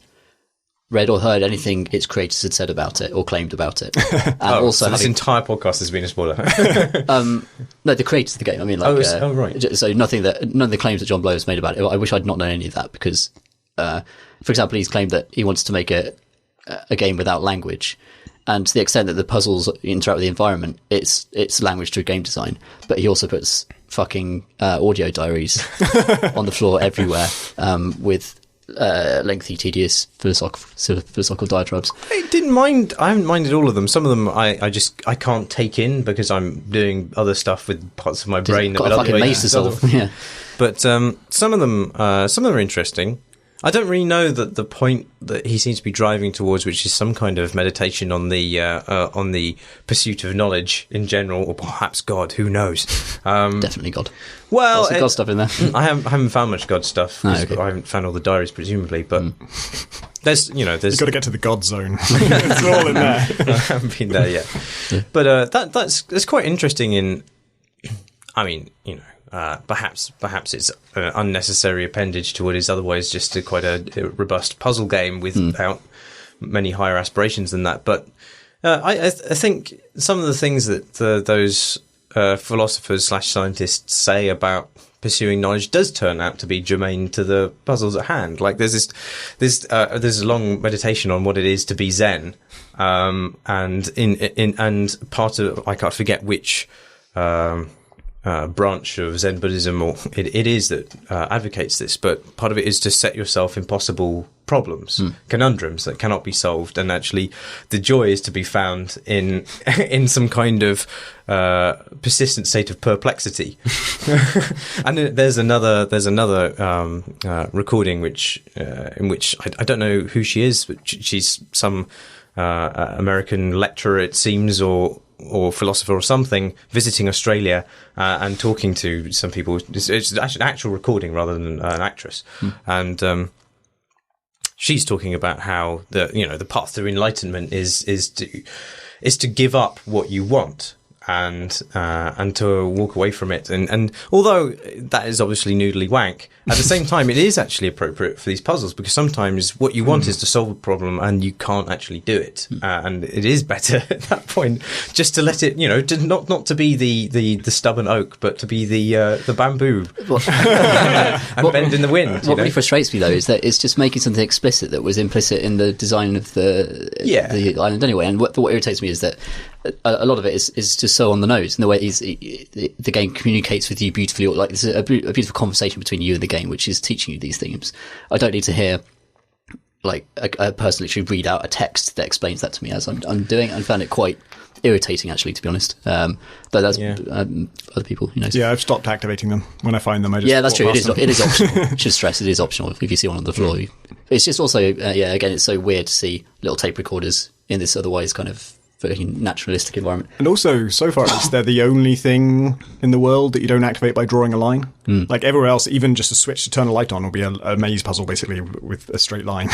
read or heard anything its creators had said about it or claimed about it. And
also, so this entire podcast has been a spoiler.
No, the creators of the game. I mean, like,
right.
So none of the claims that John Blow has made about it. I wish I'd not known any of that because, for example, he's claimed that he wants to make a game without language, and to the extent that the puzzles interact with the environment, it's language through game design. But he also puts fucking audio diaries on the floor everywhere with lengthy, tedious philosophical diatribes.
I haven't minded all of them. Some of them I can't take in because I'm doing other stuff with parts of my brain that
got a fucking maze to solve. Yeah.
But some of them are interesting. I don't really know that the point that he seems to be driving towards, which is some kind of meditation on the pursuit of knowledge in general, or perhaps God. Who knows?
Definitely God.
Well,
lots of God stuff in there.
I haven't found much God stuff. Okay. I haven't found all the diaries, presumably, but there's you've got
to get to the God zone. It's all in there.
I haven't been there yet, but that's quite interesting. Perhaps it's an unnecessary appendage to what is otherwise just quite a robust puzzle game without many higher aspirations than that. But I think some of the things that those philosophers / scientists say about pursuing knowledge does turn out to be germane to the puzzles at hand. Like there's a long meditation on what it is to be Zen, and part of I can't forget which. Branch of Zen Buddhism, or it is that advocates this, but part of it is to set yourself impossible problems, conundrums that cannot be solved, and actually the joy is to be found in some kind of persistent state of perplexity. And there's another recording in which I don't know who she is, but she's some American lecturer, it seems, or philosopher or something, visiting Australia and talking to some people. It's actually an actual recording rather than an actress. And she's talking about how the path to enlightenment is to give up what you want and to walk away from it. And although that is obviously noodly wank, at the same time, it is actually appropriate for these puzzles, because sometimes what you want is to solve a problem and you can't actually do it. And it is better at that point just to let it, not to be the stubborn oak, but to be the bamboo and bend in the wind.
What really frustrates me, though, is that it's just making something explicit that was implicit in the design of the island anyway. And what irritates me is that a lot of it is just so on the nose, and the way the game communicates with you beautifully. Like, there's a beautiful conversation between you and the game, which is teaching you these themes. I don't need to hear like a person literally read out a text that explains that to me as I'm doing. I found it quite irritating, actually, to be honest. But that's other people,
Yeah, I've stopped activating them when I find them.
That's true. It is optional. Should stress it is optional. If you see one on the floor, it's just also again, it's so weird to see little tape recorders in this otherwise kind of very naturalistic environment.
And also, so far at least, they're the only thing in the world that you don't activate by drawing a line. Like everywhere else, even just a switch to turn a light on will be a maze puzzle, basically, with a straight line.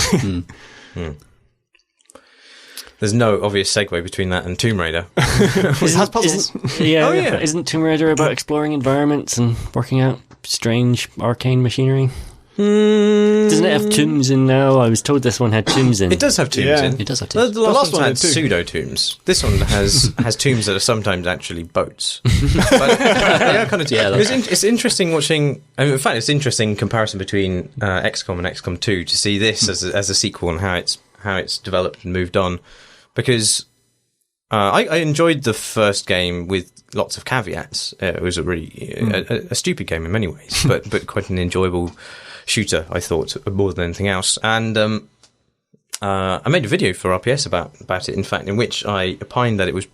There's no obvious segue between that and Tomb Raider.
It has puzzles.
Isn't Tomb Raider about exploring environments and working out strange arcane machinery? Doesn't it have tombs in now? I was told this one had tombs in.
It does have tombs in.
It does have tombs.
The last one had pseudo tombs. This one has tombs that are sometimes actually boats. But they are kind of. It's interesting watching. In fact, it's interesting comparison between XCOM and XCOM 2 to see this as a sequel and how it's developed and moved on, because I enjoyed the first game with lots of caveats. It was a really a stupid game in many ways, but quite an enjoyable shooter, I thought, more than anything else. And I made a video for RPS about it, in fact, in which I opined that it was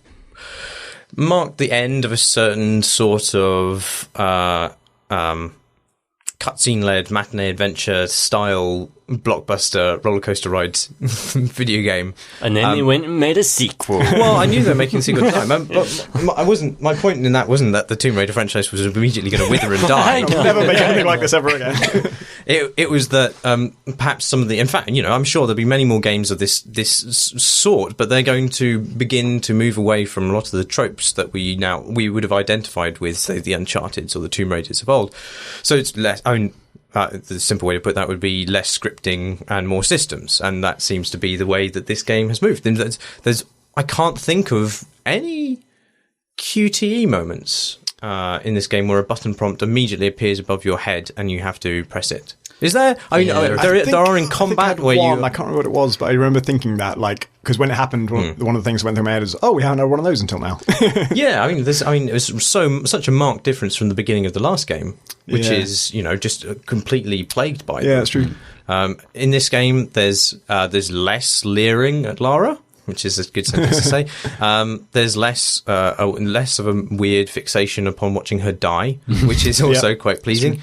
marked the end of a certain sort of cutscene-led matinee adventure style blockbuster roller coaster rides video game.
And then they went and made a sequel.
Well, I knew they were making a sequel at the time, but my point in that wasn't that the Tomb Raider franchise was immediately going to wither and die.
I'll never make anything like this ever again.
It was that perhaps some of the, in fact, I'm sure there'll be many more games of this sort, but they're going to begin to move away from a lot of the tropes that we would have identified with, say, the Uncharted or the Tomb Raiders of old. So it's less. the simple way to put that would be less scripting and more systems, and that seems to be the way that this game has moved. And I can't think of any QTE moments in this game where a button prompt immediately appears above your head and you have to press it. Is there? I mean, there are in combat where
I can't remember what it was, but I remember thinking that, like, because when it happened, one of the things that went through my head is, we haven't had one of those until now.
Yeah, I mean, it was such a marked difference from the beginning of the last game, which is, just completely plagued by them.
Yeah, that's true.
In this game, there's less leering at Lara, which is a good sentence to say. There's less of a weird fixation upon watching her die, which is also quite pleasing.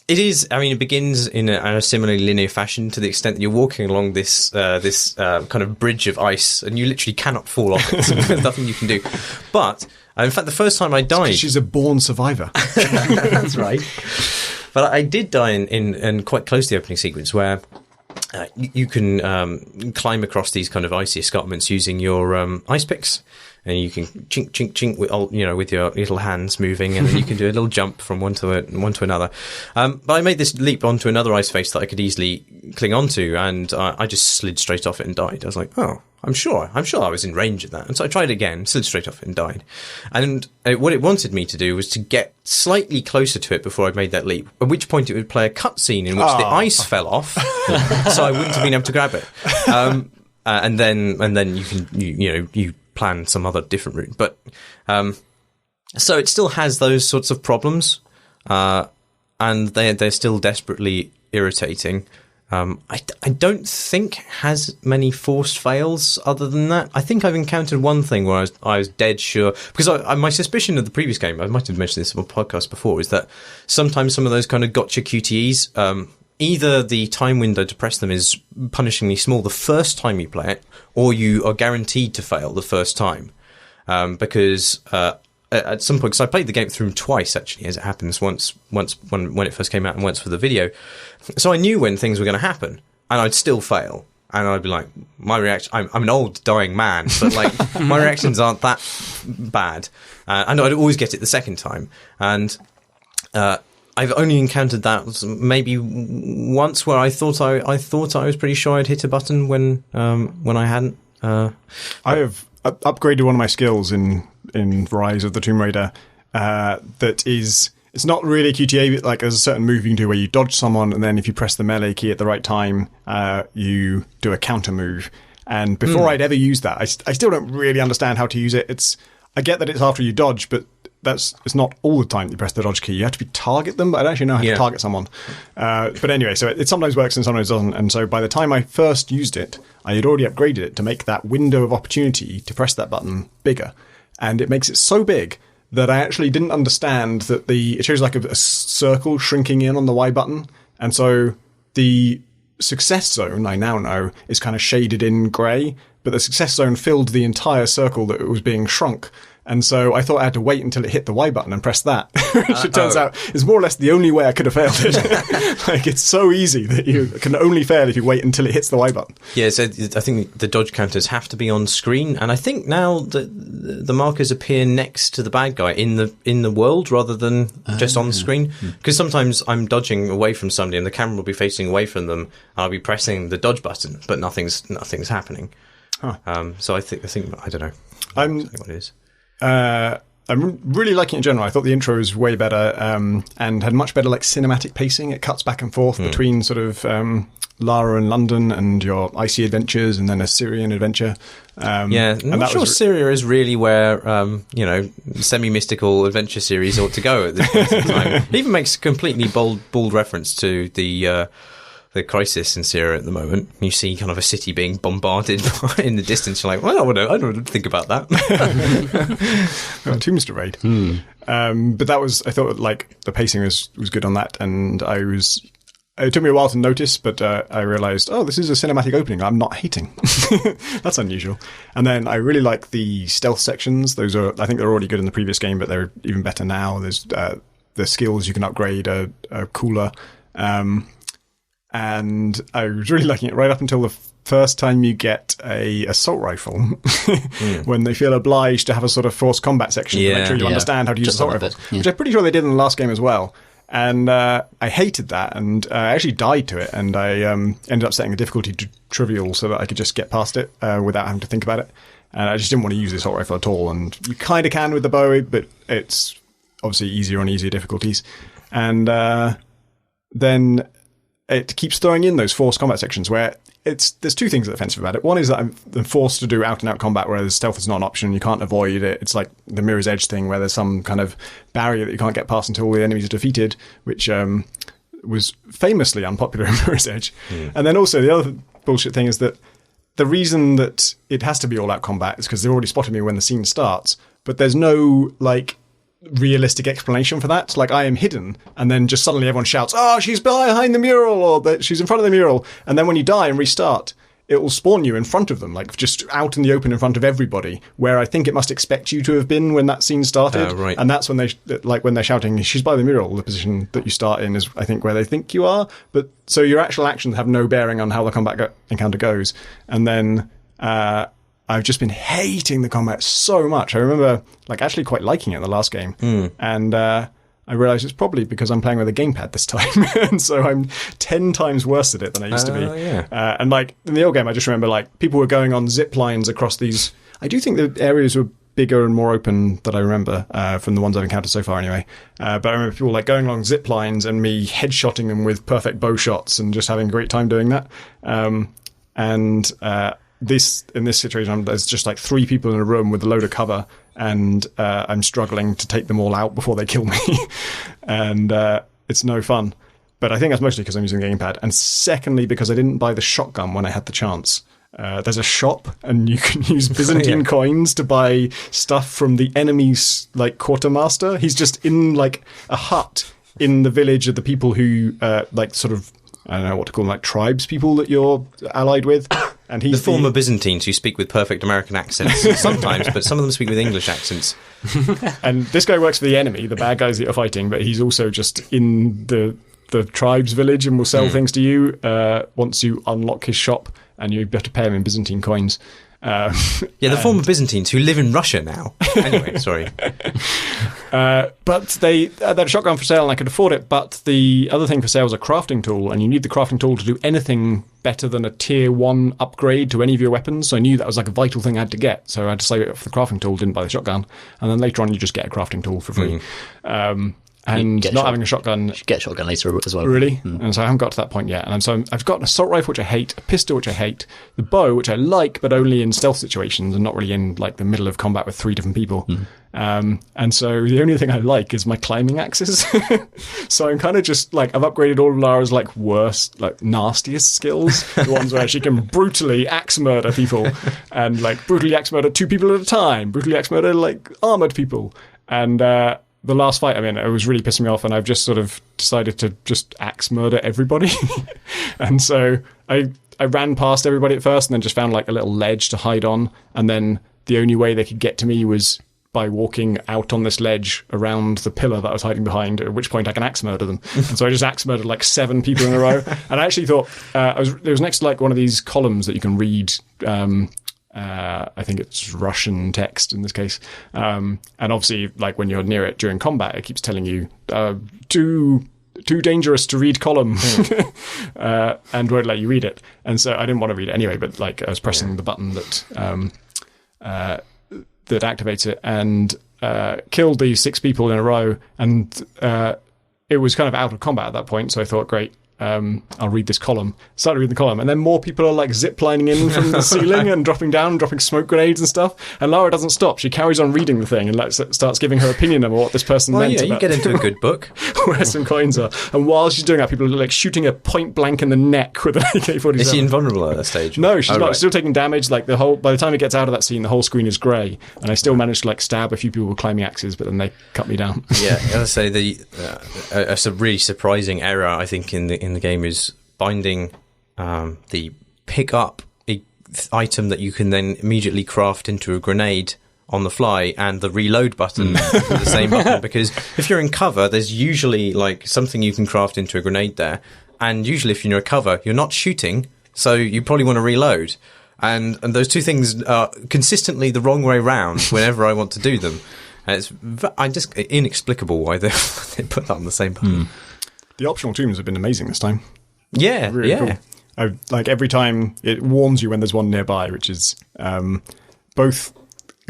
It is. I mean, it begins in a similarly linear fashion to the extent that you're walking along this kind of bridge of ice, and you literally cannot fall off it. There's nothing you can do. But in fact, the first time I died,
she's a born survivor.
That's right. But I did die in quite close to the opening sequence where you can climb across these kind of icy escarpments using your ice picks. And you can chink, chink, chink with your little hands moving, and then you can do a little jump from one to another. But I made this leap onto another ice face that I could easily cling onto, and I just slid straight off it and died. I was like, I'm sure I was in range of that. And so I tried again, slid straight off it and died. And what it wanted me to do was to get slightly closer to it before I made that leap, at which point it would play a cutscene in which the ice fell off, so I wouldn't have been able to grab it. And then you plan some other different route. But so it still has those sorts of problems, and they're still desperately irritating. I don't think it has many forced fails other than that. I think I've encountered one thing where I was dead sure, because my suspicion of the previous game, I might have mentioned this on a podcast before, is that sometimes some of those kind of gotcha QTEs, either the time window to press them is punishingly small the first time you play it, or you are guaranteed to fail the first time. Because at some point, because I played the game through twice, actually, as it happens, once when it first came out and once for the video. So I knew when things were going to happen, and I'd still fail. And I'd be like, my reaction, I'm an old dying man, but like, my reactions aren't that bad. And I'd always get it the second time. And I've only encountered that maybe once, where I thought I was pretty sure I'd hit a button when I hadn't.
I have upgraded one of my skills in Rise of the Tomb Raider. That is, it's not really a QTA, but like there's a certain move you can do where you dodge someone, and then if you press the melee key at the right time, you do a counter move. And before I'd ever used that, I still don't really understand how to use it. I get that it's after you dodge, but it's not all the time that you press the dodge key. You have to target them, but I don't actually know how to target someone. But anyway, so it sometimes works and sometimes doesn't. And so by the time I first used it, I had already upgraded it to make that window of opportunity to press that button bigger. And it makes it so big that I actually didn't understand that it shows like a circle shrinking in on the Y button. And so the success zone, I now know, is kind of shaded in grey, but the success zone filled the entire circle that it was being shrunk. And so I thought I had to wait until it hit the Y button and press that, which it turns out is more or less the only way I could have failed it. Like, it's so easy that you can only fail if you wait until it hits the Y button.
Yeah, so I think the dodge counters have to be on screen, and I think now the markers appear next to the bad guy in the world rather than just on the screen. Because sometimes I'm dodging away from somebody and the camera will be facing away from them, and I'll be pressing the dodge button, but nothing's happening. Huh. So I think I don't know. I'm what it is.
I'm really liking it in general. I thought the intro was way better, and had much better like cinematic pacing. It cuts back and forth between sort of Lara and London and your icy adventures, and then a Syrian adventure.
I'm not sure Syria is really where semi-mystical adventure series ought to go at this point in time. It even makes a completely bold reference to the crisis in Syria at the moment. You see kind of a city being bombarded in the distance. You're like, well, I don't think about that.
Tombstone Raid. But that was, I thought, like, the pacing was good on that, and it took me a while to notice, but I realised, this is a cinematic opening I'm not hating. That's unusual. And then I really like the stealth sections. I think they're already good in the previous game, but they're even better now. There's the skills you can upgrade are cooler. And I was really liking it right up until the first time you get a assault rifle, when they feel obliged to have a sort of forced combat section to make sure you understand how to use assault rifles, which I'm pretty sure they did in the last game as well. And I hated that, and I actually died to it, and I ended up setting the difficulty to trivial so that I could just get past it without having to think about it. And I just didn't want to use the assault rifle at all, and you kind of can with the bow, but it's obviously easier on easier difficulties. And then it keeps throwing in those forced combat sections where there's two things that are offensive about it. One is that I'm forced to do out-and-out combat, whereas stealth is not an option. You can't avoid it. It's like the Mirror's Edge thing, where there's some kind of barrier that you can't get past until all the enemies are defeated, which was famously unpopular in Mirror's Edge. And then also the other bullshit thing is that the reason that it has to be all-out combat is because they've already spotted me when the scene starts, but there's no, like, realistic explanation for that. Like, I am hidden, and then just suddenly everyone shouts, "Oh, she's behind the mural," or that she's in front of the mural, and then when you die and restart, it will spawn you in front of them, like just out in the open in front of everybody, where I think it must expect you to have been when that scene started.
Right.
And that's when when they're shouting, "She's by the mural," the position that you start in is, I think, where they think you are. But so your actual actions have no bearing on how the combat encounter goes. And then I've just been hating the combat so much. I remember actually quite liking it in the last game. And I realised it's probably because I'm playing with a gamepad this time. And so I'm 10 times worse at it than I used to be.
Yeah.
And in the old game, I just remember people were going on zip lines across these. I do think the areas were bigger and more open than I remember from the ones I've encountered so far anyway. But I remember people going along zip lines and me headshotting them with perfect bow shots and just having a great time doing that. In this situation, there's just 3 people in a room with a load of cover, and I'm struggling to take them all out before they kill me. And it's no fun. But I think that's mostly because I'm using the gamepad. And secondly, because I didn't buy the shotgun when I had the chance. There's a shop, and you can use Byzantine coins to buy stuff from the enemy's quartermaster. He's just in a hut in the village of the people who sort of, I don't know what to call them, tribes people that you're allied with. And he's
the former Byzantines who speak with perfect American accents sometimes, but some of them speak with English accents.
And this guy works for the enemy, the bad guys that you're fighting, but he's also just in the tribe's village and will sell things to you once you unlock his shop, and you have to pay him in Byzantine coins.
The former Byzantines who live in Russia now. Anyway, sorry.
But they had a shotgun for sale, and I could afford it. But the other thing for sale was a crafting tool, and you need the crafting tool to do anything better than a tier 1 upgrade to any of your weapons. So I knew that was a vital thing I had to get. So I had to save it for the crafting tool, didn't buy the shotgun. And then later on, you just get a crafting tool for free. And not having a shotgun.
You should get a shotgun later as well.
Really? And so I haven't got to that point yet. And so I've got an assault rifle, which I hate, a pistol, which I hate, the bow, which I like, but only in stealth situations and not really in the middle of combat with 3 different people. And so the only thing I like is my climbing axes. So I'm kind of just I've upgraded all of Lara's worst, nastiest skills. The ones where she can brutally axe murder people and brutally axe murder 2 people at a time, brutally axe murder armored people. And the last fight, it was really pissing me off, and I've just sort of decided to just axe murder everybody. And so I ran past everybody at first, and then just found a little ledge to hide on, and then the only way they could get to me was by walking out on this ledge around the pillar that I was hiding behind, at which point I can axe murder them. And so I just axe murdered 7 people in a row. And I actually thought, it was next to one of these columns that you can read, I think it's Russian text in this case. And obviously, when you're near it during combat, it keeps telling you, too dangerous to read column, and won't let you read it. And so I didn't want to read it anyway, but I was pressing the button that activates it, and killed these 6 people in a row. And it was kind of out of combat at that point, so I thought, great. I'll read this column. Started reading the column, and then more people are zip-lining in from the ceiling and dropping down, dropping smoke grenades and stuff. And Lara doesn't stop. She carries on reading the thing and starts giving her opinion about what this person meant.
Yeah, you get into a good book.
Where some coins are. And while she's doing that, people are shooting her point blank in the neck with an AK-47.
Is she invulnerable at that stage?
No, she's not. Right. She's still taking damage. By the time it gets out of that scene, the whole screen is grey, and I still managed to stab a few people with climbing axes, but then they cut me down.
Yeah, as I say, a really surprising error I think in the game is binding the pick up item that you can then immediately craft into a grenade on the fly and the reload button the same button, because if you're in cover there's usually something you can craft into a grenade there, and usually if you're in cover you're not shooting, so you probably want to reload, and those two things are consistently the wrong way round whenever I want to do them. And it's just inexplicable why they put that on the same button.
The optional tombs have been amazing this time.
Yeah,
really cool. Like every time it warns you when there's one nearby, which is both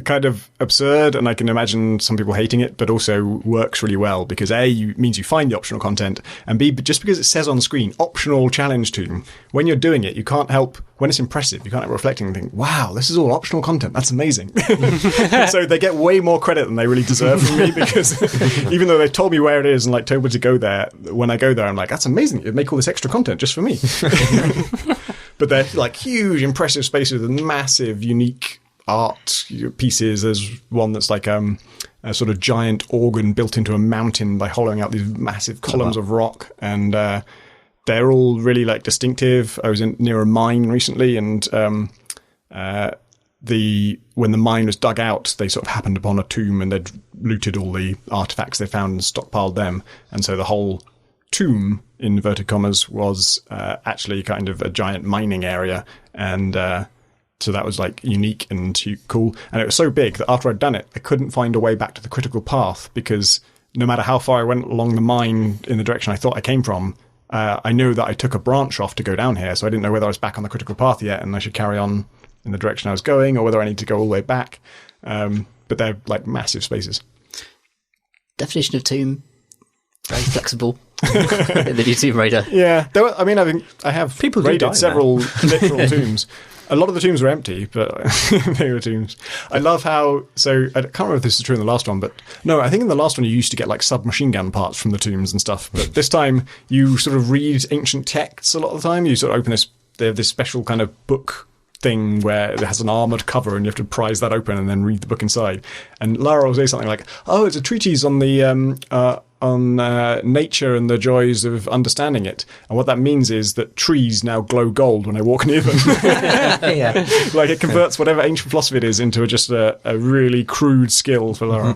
kind of absurd, and I can imagine some people hating it, but also works really well because A, means you find the optional content, and B, just because it says on screen optional challenge tomb, when you're doing it, you can't help, when it's impressive, you can't help reflecting and think, wow, this is all optional content, that's amazing. So they get way more credit than they really deserve from me, because even though they told me where it is and like told me to go there, when I go there I'm like, that's amazing, you'd make all this extra content just for me. But they're like huge impressive spaces with massive unique art pieces. There's one that's like a sort of giant organ built into a mountain by hollowing out these massive columns of rock, and they're all really like distinctive. I was near a mine recently, and when the mine was dug out, they sort of happened upon a tomb, and they'd looted all the artifacts they found and stockpiled them, and so the whole tomb, in inverted commas, was actually kind of a giant mining area, and so that was like unique and cool. And it was so big that after I'd done it, I couldn't find a way back to the critical path, because no matter how far I went along the mine in the direction I thought I came from, I knew that I took a branch off to go down here. So I didn't know whether I was back on the critical path yet and I should carry on in the direction I was going, or whether I need to go all the way back. But they're like massive spaces.
Definition of tomb, very flexible. The new Tomb Raider.
Yeah. I have people raided several literal tombs. A lot of the tombs were empty, but they were tombs. I love how... So, I can't remember if this is true in the last one, but... No, I think in the last one you used to get, like, submachine gun parts from the tombs and stuff. But this time, you sort of read ancient texts a lot of the time. You sort of open this... They have this special kind of book thing where it has an armoured cover, and you have to prise that open and then read the book inside. And Lara will say something like, oh, it's a treatise on the... on nature and the joys of understanding it. And what that means is that trees now glow gold when I walk near them.
Yeah.
Like it converts whatever ancient philosophy it is into just a really crude skill for Lara.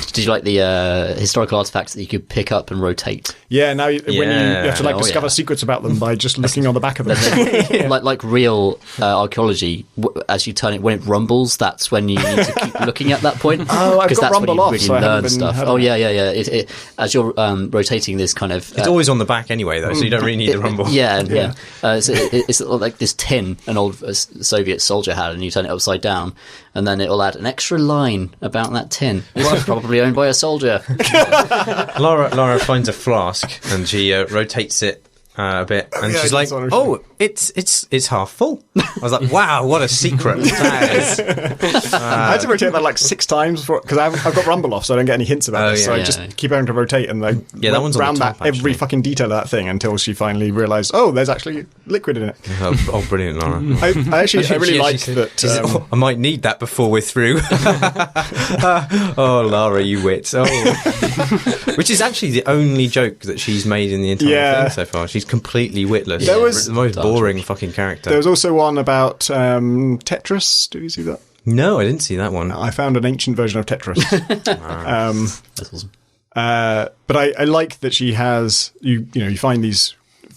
Did you like the historical artifacts that you could pick up and rotate?
Yeah, now when you have to discover secrets about them by just looking on the back of them.
like real archaeology, as you turn it, when it rumbles, that's when you need to keep looking at that point.
Oh, I've got rumble off,
really
so I haven't
learn
been
stuff. Oh, yeah. As you're rotating this kind of...
it's always on the back anyway, though, so you don't really need the rumble.
Yeah. So it's like this tin an old Soviet soldier had, and you turn it upside down, and then it'll add an extra line about that tin. It's probably owned by a soldier.
Lara finds a flask, and she rotates it a bit, and she's like, "Oh, it's half full." I was like, "Wow, what a secret that is!"
I had to rotate that like 6 times because I've got rumble off, so I don't get any hints about this. So I just keep having to rotate, and
that one's
round
on the top,
every fucking detail of that thing until she finally realised, oh, there's actually liquid in it.
Oh, brilliant, Lara!
I really like that.
I might need that before we're through. Oh, Lara, you wit! Oh. Which is actually the only joke that she's made in the entire thing so far. She's completely witless.
There was
the most boring fucking character.
There was also one about Tetris. Did you see that?
No, I didn't see that one.
I found an ancient version of Tetris.
That's awesome.
But I like that she has you find these,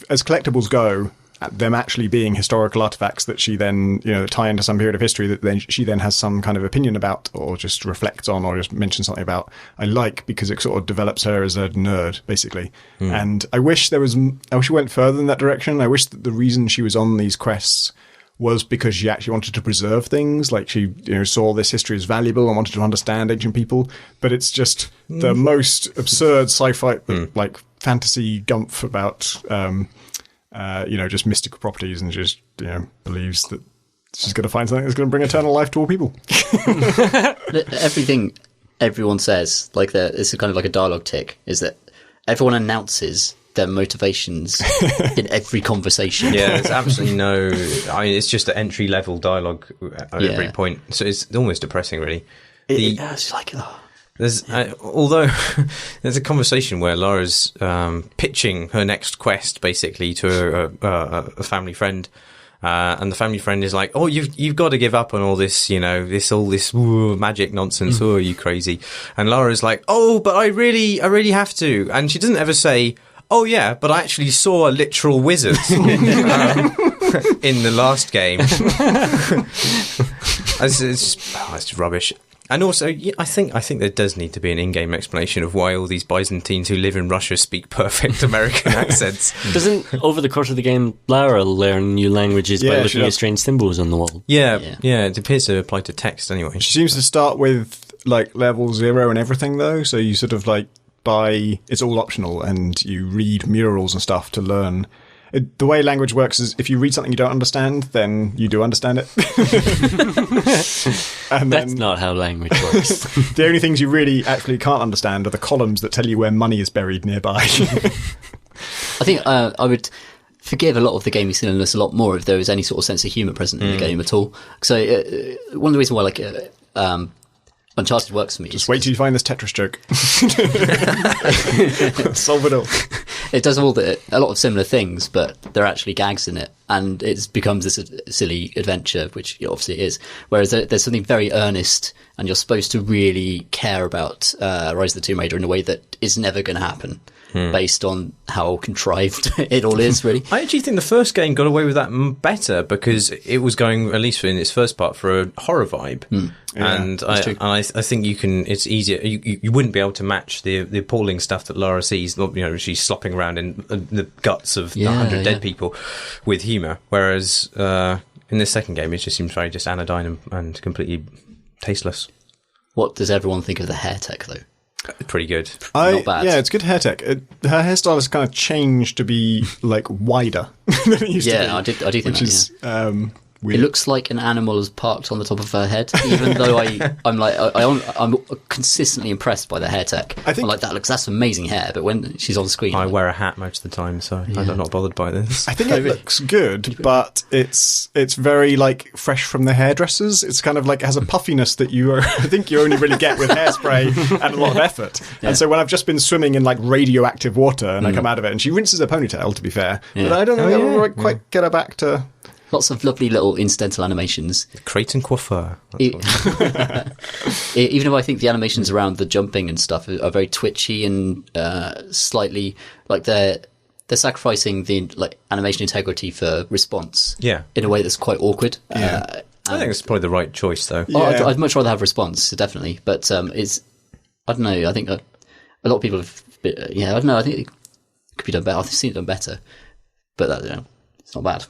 as collectibles go, them actually being historical artifacts that she then tie into some period of history that then she then has some kind of opinion about, or just reflects on, or just mentions something about. I like, because it sort of develops her as a nerd, basically. And I wish we went further in that direction. I wish that the reason she was on these quests was because she actually wanted to preserve things, like she saw this history as valuable and wanted to understand ancient people. But it's just the most absurd sci-fi, like fantasy gumph about just mystical properties, and just believes that she's going to find something that's going to bring eternal life to all people.
Everything everyone says, like it's kind of like a dialogue tick, is that everyone announces their motivations in every conversation.
Yeah, there's absolutely no... I mean, it's just an entry-level dialogue at every point. So it's almost depressing, really.
It's like...
There's although there's a conversation where Laura's pitching her next quest, basically, to a family friend. And the family friend is like, "Oh, you've got to give up on all this, this magic nonsense. Oh, are you crazy?" And Laura's like, "Oh, but I really have to." And she doesn't ever say, "Oh yeah, but I actually saw a literal wizard in the last game." It's rubbish. And also, I think there does need to be an in-game explanation of why all these Byzantines who live in Russia speak perfect American accents.
Doesn't, over the course of the game, Lara learn new languages by looking at strange symbols on the wall?
Yeah, it appears to apply to text anyway.
She seems to start with, like, level 0 and everything, though, so you sort of, like, it's all optional, and you read murals and stuff to learn. The way language works is if you read something you don't understand, then you do understand it. And
that's not how language works.
The only things you really actually can't understand are the columns that tell you where money is buried nearby.
I think I would forgive a lot of the gaming silliness a lot more if there was any sort of sense of humour present in the game at all. So one of the reasons why Uncharted works for me.
Just wait till you find this Tetris joke. Solve it all.
It does a lot of similar things, but there are actually gags in it, and it becomes this silly adventure, which obviously it is. Whereas there's something very earnest, and you're supposed to really care about Rise of the Tomb Raider in a way that is never going to happen. Based on how contrived it all is, really.
I actually think the first game got away with that better because it was going, at least in its first part, for a horror vibe. And I think you can. It's easier. You wouldn't be able to match the appalling stuff that Lara sees. You know, she's slopping around in the guts of 100 dead people with humour. Whereas in the second game, it just seems very just anodyne and completely tasteless.
What does everyone think of the hair tech, though?
Pretty good.
Not bad.
Yeah, it's good hair tech. Her hairstyle has kind of changed to be like wider than it used to be.
Yeah, I do think
which
that,
is weird.
It looks like an animal is parked on the top of her head, even though I'm consistently impressed by the hair tech. I'm like, that's amazing hair, but when she's on screen...
I wear a hat most of the time, so I'm not bothered by this.
I think it looks good, but it's very, like, fresh from the hairdressers. It's kind of like, it has a puffiness that I think you only really get with hairspray and a lot of effort. Yeah. And so when I've just been swimming in, like, radioactive water and I come out of it, and she rinses her ponytail, to be fair, but I don't know, quite get her back to...
Lots of lovely little incidental animations.
Creighton coiffeur.
Even though I think the animations around the jumping and stuff are very twitchy and slightly like they're sacrificing the animation integrity for response.
Yeah.
In a way that's quite awkward.
Yeah. I think it's probably the right choice, though.
Yeah. I'd much rather have response, definitely. But it's I don't know. I think a lot of people have. I don't know. I think it could be done better. I've seen it done better, but it's not bad.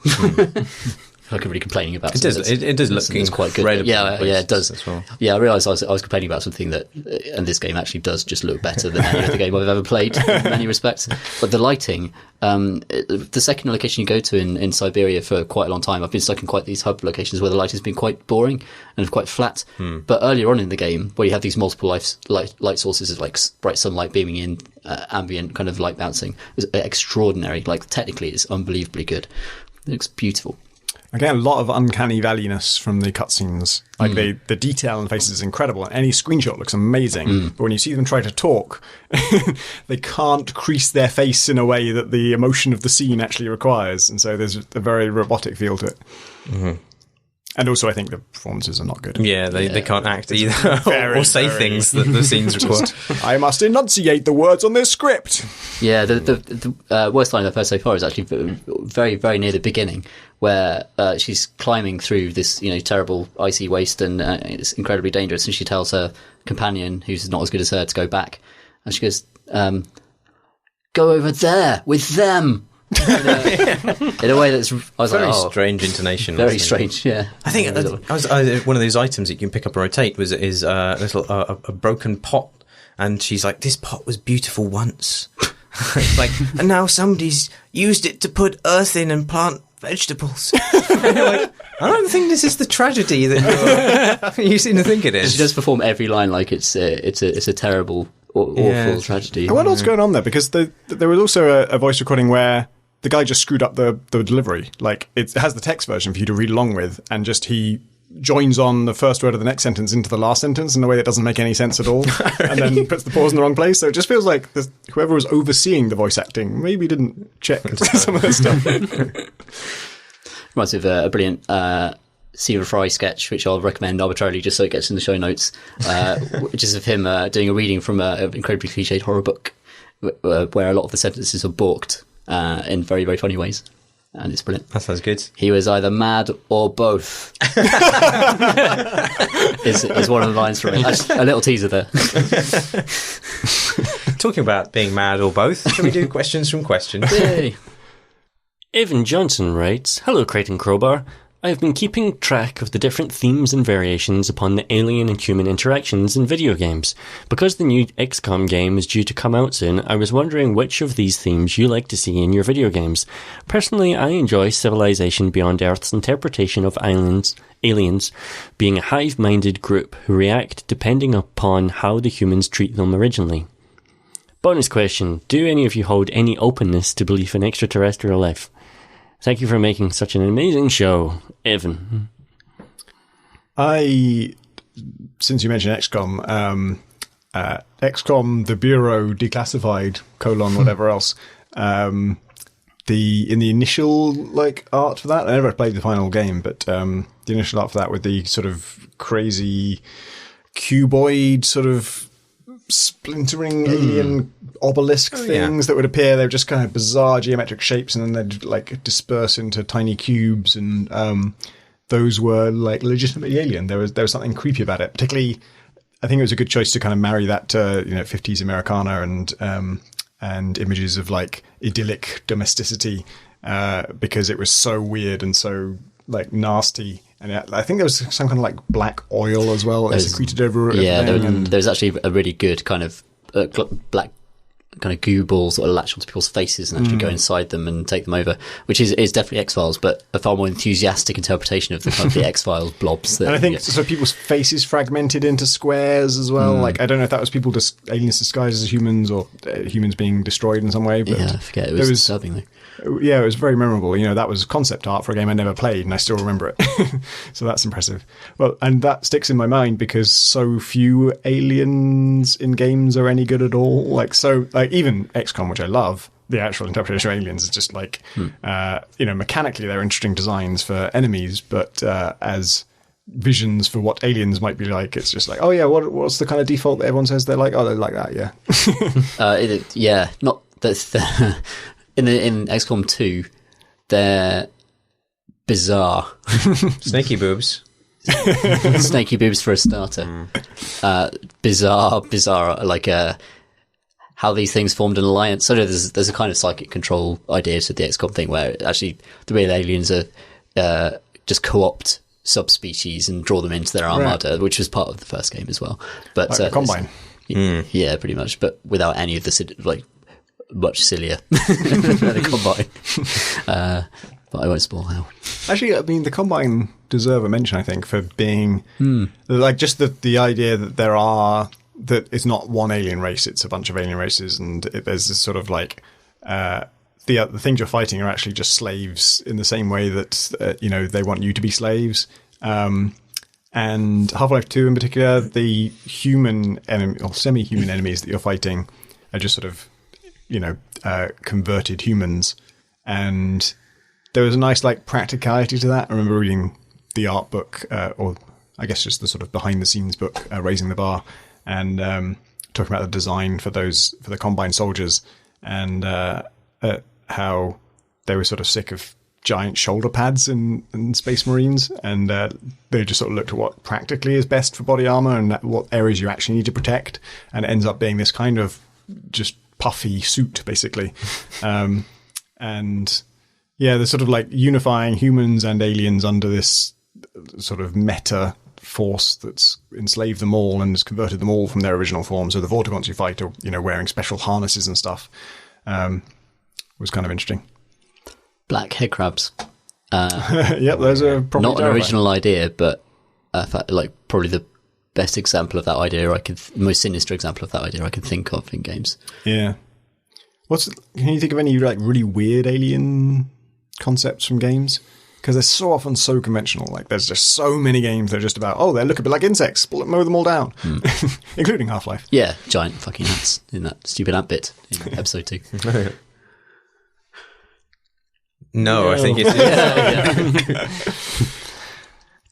I could be complaining about something.
It does look
it's quite good. Yeah, it does.
As well.
Yeah, I realised I was complaining about something that, and this game actually does just look better than any other game I've ever played in many respects. But the lighting, the second location you go to in Siberia for quite a long time, I've been stuck in quite these hub locations where the light has been quite boring and quite flat. But earlier on in the game, where you have these multiple light sources of like bright sunlight beaming in, ambient kind of light bouncing, is extraordinary. Like technically, it's unbelievably good. It looks beautiful.
Again, a lot of uncanny valleyness from the cutscenes. Like the detail in the faces is incredible. Any screenshot looks amazing. But when you see them try to talk, they can't crease their face in a way that the emotion of the scene actually requires. And so there's a very robotic feel to it. And also, I think the performances are not good.
Yeah, they can't act either or say things that the scenes require.
I must enunciate the words on this script.
Yeah, the worst line I've heard so far is actually very, very near the beginning, where she's climbing through this terrible icy waste and it's incredibly dangerous. And she tells her companion, who's not as good as her, to go back. And she goes, "Go over there with them." In a way that's
very strange intonation.
Very strange, yeah.
I think one of those items that you can pick up and rotate is a broken pot, and she's like, "This pot was beautiful once." It's like, and now somebody's used it to put earth in and plant vegetables. And you're like, I don't think this is the tragedy that you seem to think it is.
She does perform every line like it's a terrible, awful tragedy.
I wonder what's going on there, because there was also a voice recording where the guy just screwed up the delivery. Like, it has the text version for you to read along with, and just he joins on the first word of the next sentence into the last sentence in a way that doesn't make any sense at all, and then puts the pause in the wrong place. So it just feels like whoever was overseeing the voice acting maybe didn't check some of the stuff.
Reminds me of a brilliant Stephen Fry sketch, which I'll recommend arbitrarily just so it gets in the show notes, which is of him doing a reading from an incredibly cliched horror book, where a lot of the sentences are balked in very, very funny ways. and it's brilliant.
That sounds good.
He was either mad or both. is one of the lines from it. A little teaser there.
Talking about being mad or both, shall we do questions from questions?
Yay.
Evan Johnson writes, "Hello, Crate and Crowbar. I have been keeping track of the different themes and variations upon the alien and human interactions in video games. Because the new XCOM game is due to come out soon, I was wondering which of these themes you like to see in your video games. Personally, I enjoy Civilization Beyond Earth's interpretation of aliens being a hive-minded group who react depending upon how the humans treat them originally. Bonus question, do any of you hold any openness to belief in extraterrestrial life? Thank you for making such an amazing show, Evan."
Since you mentioned XCOM, XCOM, the Bureau declassified, whatever else, in the initial art for that, I never played the final game, but the initial art for that with the sort of crazy cuboid sort of splintering alien obelisk things that would appear. They were just kind of bizarre geometric shapes, and then they'd disperse into tiny cubes, and those were legitimately alien. There was something creepy about it. Particularly, I think it was a good choice to kind of marry that to 50s Americana and images of idyllic domesticity, because it was so weird and so nasty. And I think there was some kind of black oil as well that secreted over it.
Yeah, there was actually a really good kind of black kind of goo balls that latch onto people's faces and actually go inside them and take them over, which is definitely X-Files, but a far more enthusiastic interpretation of the kind of the X-Files blobs. And
I think so people's faces fragmented into squares as well. I don't know if that was people aliens disguised as humans or humans being destroyed in some way. But
yeah, I forget. It was disturbing though.
Yeah, it was very memorable. That was concept art for a game I never played, and I still remember it. So that's impressive. Well, and that sticks in my mind because so few aliens in games are any good at all. Even XCOM, which I love, the actual interpretation of aliens is just mechanically they're interesting designs for enemies, but as visions for what aliens might be like, it's just what's the kind of default that everyone says they're like? Oh, they're like that, yeah.
Not that's in XCOM 2, they're bizarre.
Snaky boobs.
Snaky boobs for a starter. Bizarre, how these things formed an alliance. So there's a kind of psychic control idea to the XCOM thing where actually the real aliens are just co-opt subspecies and draw them into their armada, which was part of the first game as well. But
a Combine.
Yeah, pretty much. But without any of the much sillier than a Combine. But I won't spoil how.
Actually, I mean, the Combine deserve a mention, I think, for being just the idea that that it's not one alien race, it's a bunch of alien races, and there's this sort of the things you're fighting are actually just slaves in the same way that they want you to be slaves. And Half-Life 2 in particular, the human enemy or semi-human enemies that you're fighting are just sort of converted humans, and there was a nice practicality to that. I remember reading the art book, or I guess just the sort of behind the scenes book, Raising the Bar, and talking about the design for the Combine soldiers, and how they were sort of sick of giant shoulder pads in Space Marines, and they just sort of looked at what practically is best for body armor and what areas you actually need to protect, and it ends up being this kind of just puffy suit, basically. And yeah, they're sort of unifying humans and aliens under this sort of meta force that's enslaved them all and has converted them all from their original form. So the Vortigaunts you fight are, wearing special harnesses and stuff. Was kind of interesting.
Black head crabs.
Yep, those are probably
not an original idea, but probably the best example of that idea most sinister example of that idea I can think of in games.
Yeah. Can you think of any really weird alien concepts from games? Because they're so often so conventional. There's just so many games that are just about, they look a bit like insects, mow them all down, including Half-Life.
Yeah, giant fucking ants in that stupid ant bit in episode 2.
No, I think it's...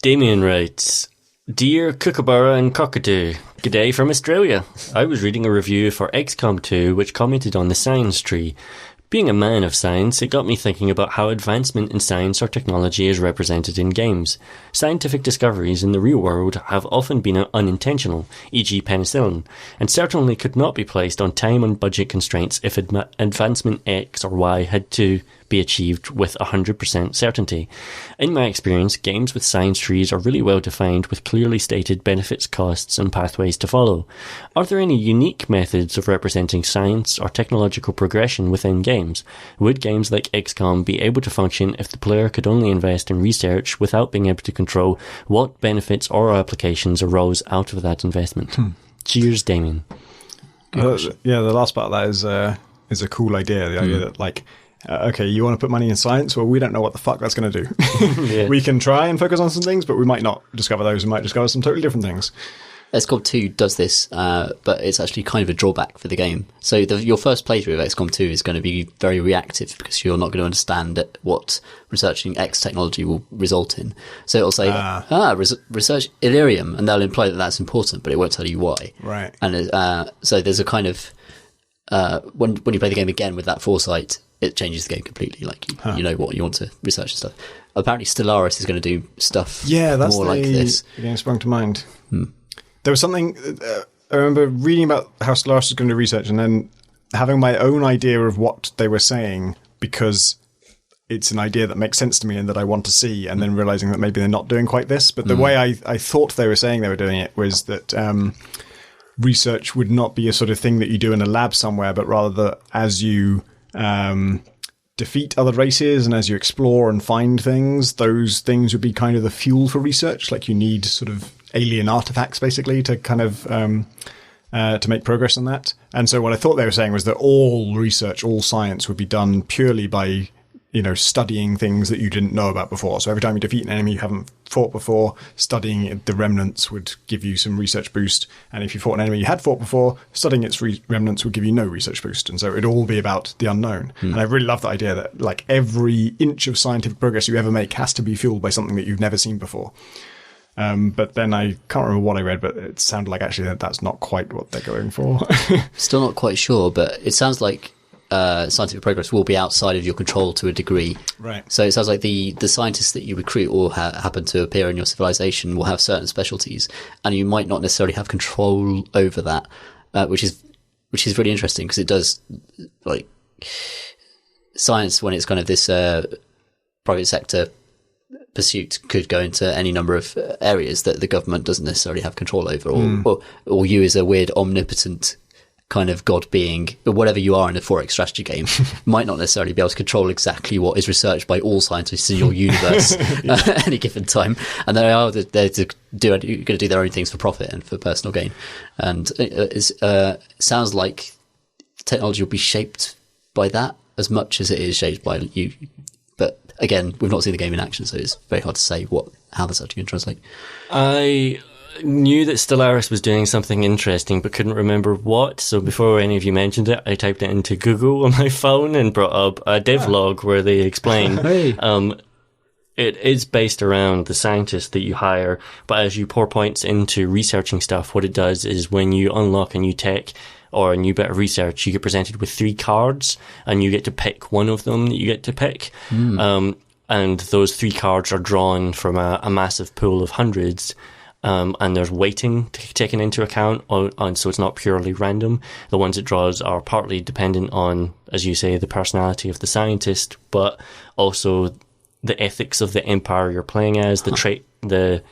Damien writes, "Dear Kookaburra and Cockatoo, g'day from Australia. I was reading a review for XCOM 2 which commented on the science tree. Being a man of science, it got me thinking about how advancement in science or technology is represented in games. Scientific discoveries in the real world have often been unintentional, e.g. penicillin, and certainly could not be placed on time and budget constraints if advancement X or Y had to be achieved with 100% certainty. In my experience, games with science trees are really well defined with clearly stated benefits, costs, and pathways to follow. Are there any unique methods of representing science or technological progression within games? Would games like XCOM be able to function if the player could only invest in research without being able to control what benefits or applications arose out of that investment? Cheers, Damien.
The last part of that is a cool idea. The idea that, like, okay, you want to put money in science? Well, we don't know what the fuck that's going to do. We can try and focus on some things, but we might not discover those. We might discover some totally different things.
XCOM 2 does this, but it's actually kind of a drawback for the game. So your first playthrough of XCOM 2 is going to be very reactive because you're not going to understand what researching X technology will result in. So it'll say, research Illyrium, and they'll imply that that's important, but it won't tell you why.
Right.
And so there's a kind of, when you play the game again with that foresight, it changes the game completely. Like, you know what you want to research and stuff. Apparently Stellaris is going to do stuff more like this.
The game sprung to mind. There was something, I remember reading about how Stellaris was going to do research and then having my own idea of what they were saying because it's an idea that makes sense to me and that I want to see, and then realizing that maybe they're not doing quite this. But the way I thought they were saying they were doing it was that research would not be a sort of thing that you do in a lab somewhere, but rather that as you defeat other races and as you explore and find things, those things would be kind of the fuel for research. Like you need sort of alien artifacts basically to kind of to make progress on that. And so what I thought they were saying was that all research, all science would be done purely by, you know, studying things that you didn't know about before. So every time you defeat an enemy you haven't fought before, studying the remnants would give you some research boost. And if you fought an enemy you had fought before, studying its remnants would give you no research boost. And so it'd all be about the unknown. And I really love the idea that like every inch of scientific progress you ever make has to be fueled by something that you've never seen before. But then I can't remember what I read, but it sounded like actually that's not quite what they're going for.
Still not quite sure, but it sounds like scientific progress will be outside of your control to a degree.
Right.
So it sounds like the scientists that you recruit or happen to appear in your civilization will have certain specialties, and you might not necessarily have control over that, which is really interesting because it does, like, science when it's kind of this private sector pursuit could go into any number of areas that the government doesn't necessarily have control over, or you as a weird omnipotent kind of god being, or whatever you are in a 4X strategy game, might not necessarily be able to control exactly what is researched by all scientists in your universe at any given time. And they are there to going to do their own things for profit and for personal gain. And it sounds like technology will be shaped by that as much as it is shaped by you. But again, we've not seen the game in action, so it's very hard to say how that's actually going to translate. I
knew that Stellaris was doing something interesting, but couldn't remember what. So before any of you mentioned it, I typed it into Google on my phone and brought up a devlog where they explain it is based around the scientists that you hire, but as you pour points into researching stuff, what it does is when you unlock a new tech or a new bit of research, you get presented with 3 cards, and you get to pick one of them that you get to pick. And those 3 cards are drawn from a massive pool of hundreds. And there's weighting taken into account, and so it's not purely random. The ones it draws are partly dependent on, as you say, the personality of the scientist, but also the ethics of the empire you're playing as, the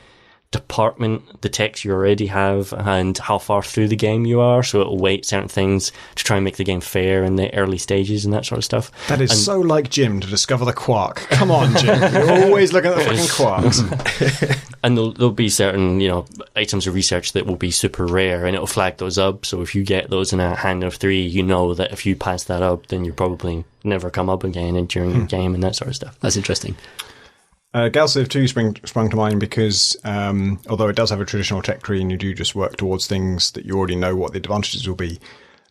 department, the techs you already have, and how far through the game you are. So it'll weight certain things to try and make the game fair in the early stages and that sort of stuff.
That is so like Jim to discover the quark. Come on, Jim. You're always looking at the fucking quarks.
And there'll be certain, items of research that will be super rare, and it'll flag those up. So if you get those in a hand of 3, you know that if you pass that up, then you'll probably never come up again during your game and that sort of stuff.
That's interesting.
Galciv 2 sprung to mind because although it does have a traditional tech tree and you do just work towards things that you already know what the advantages will be,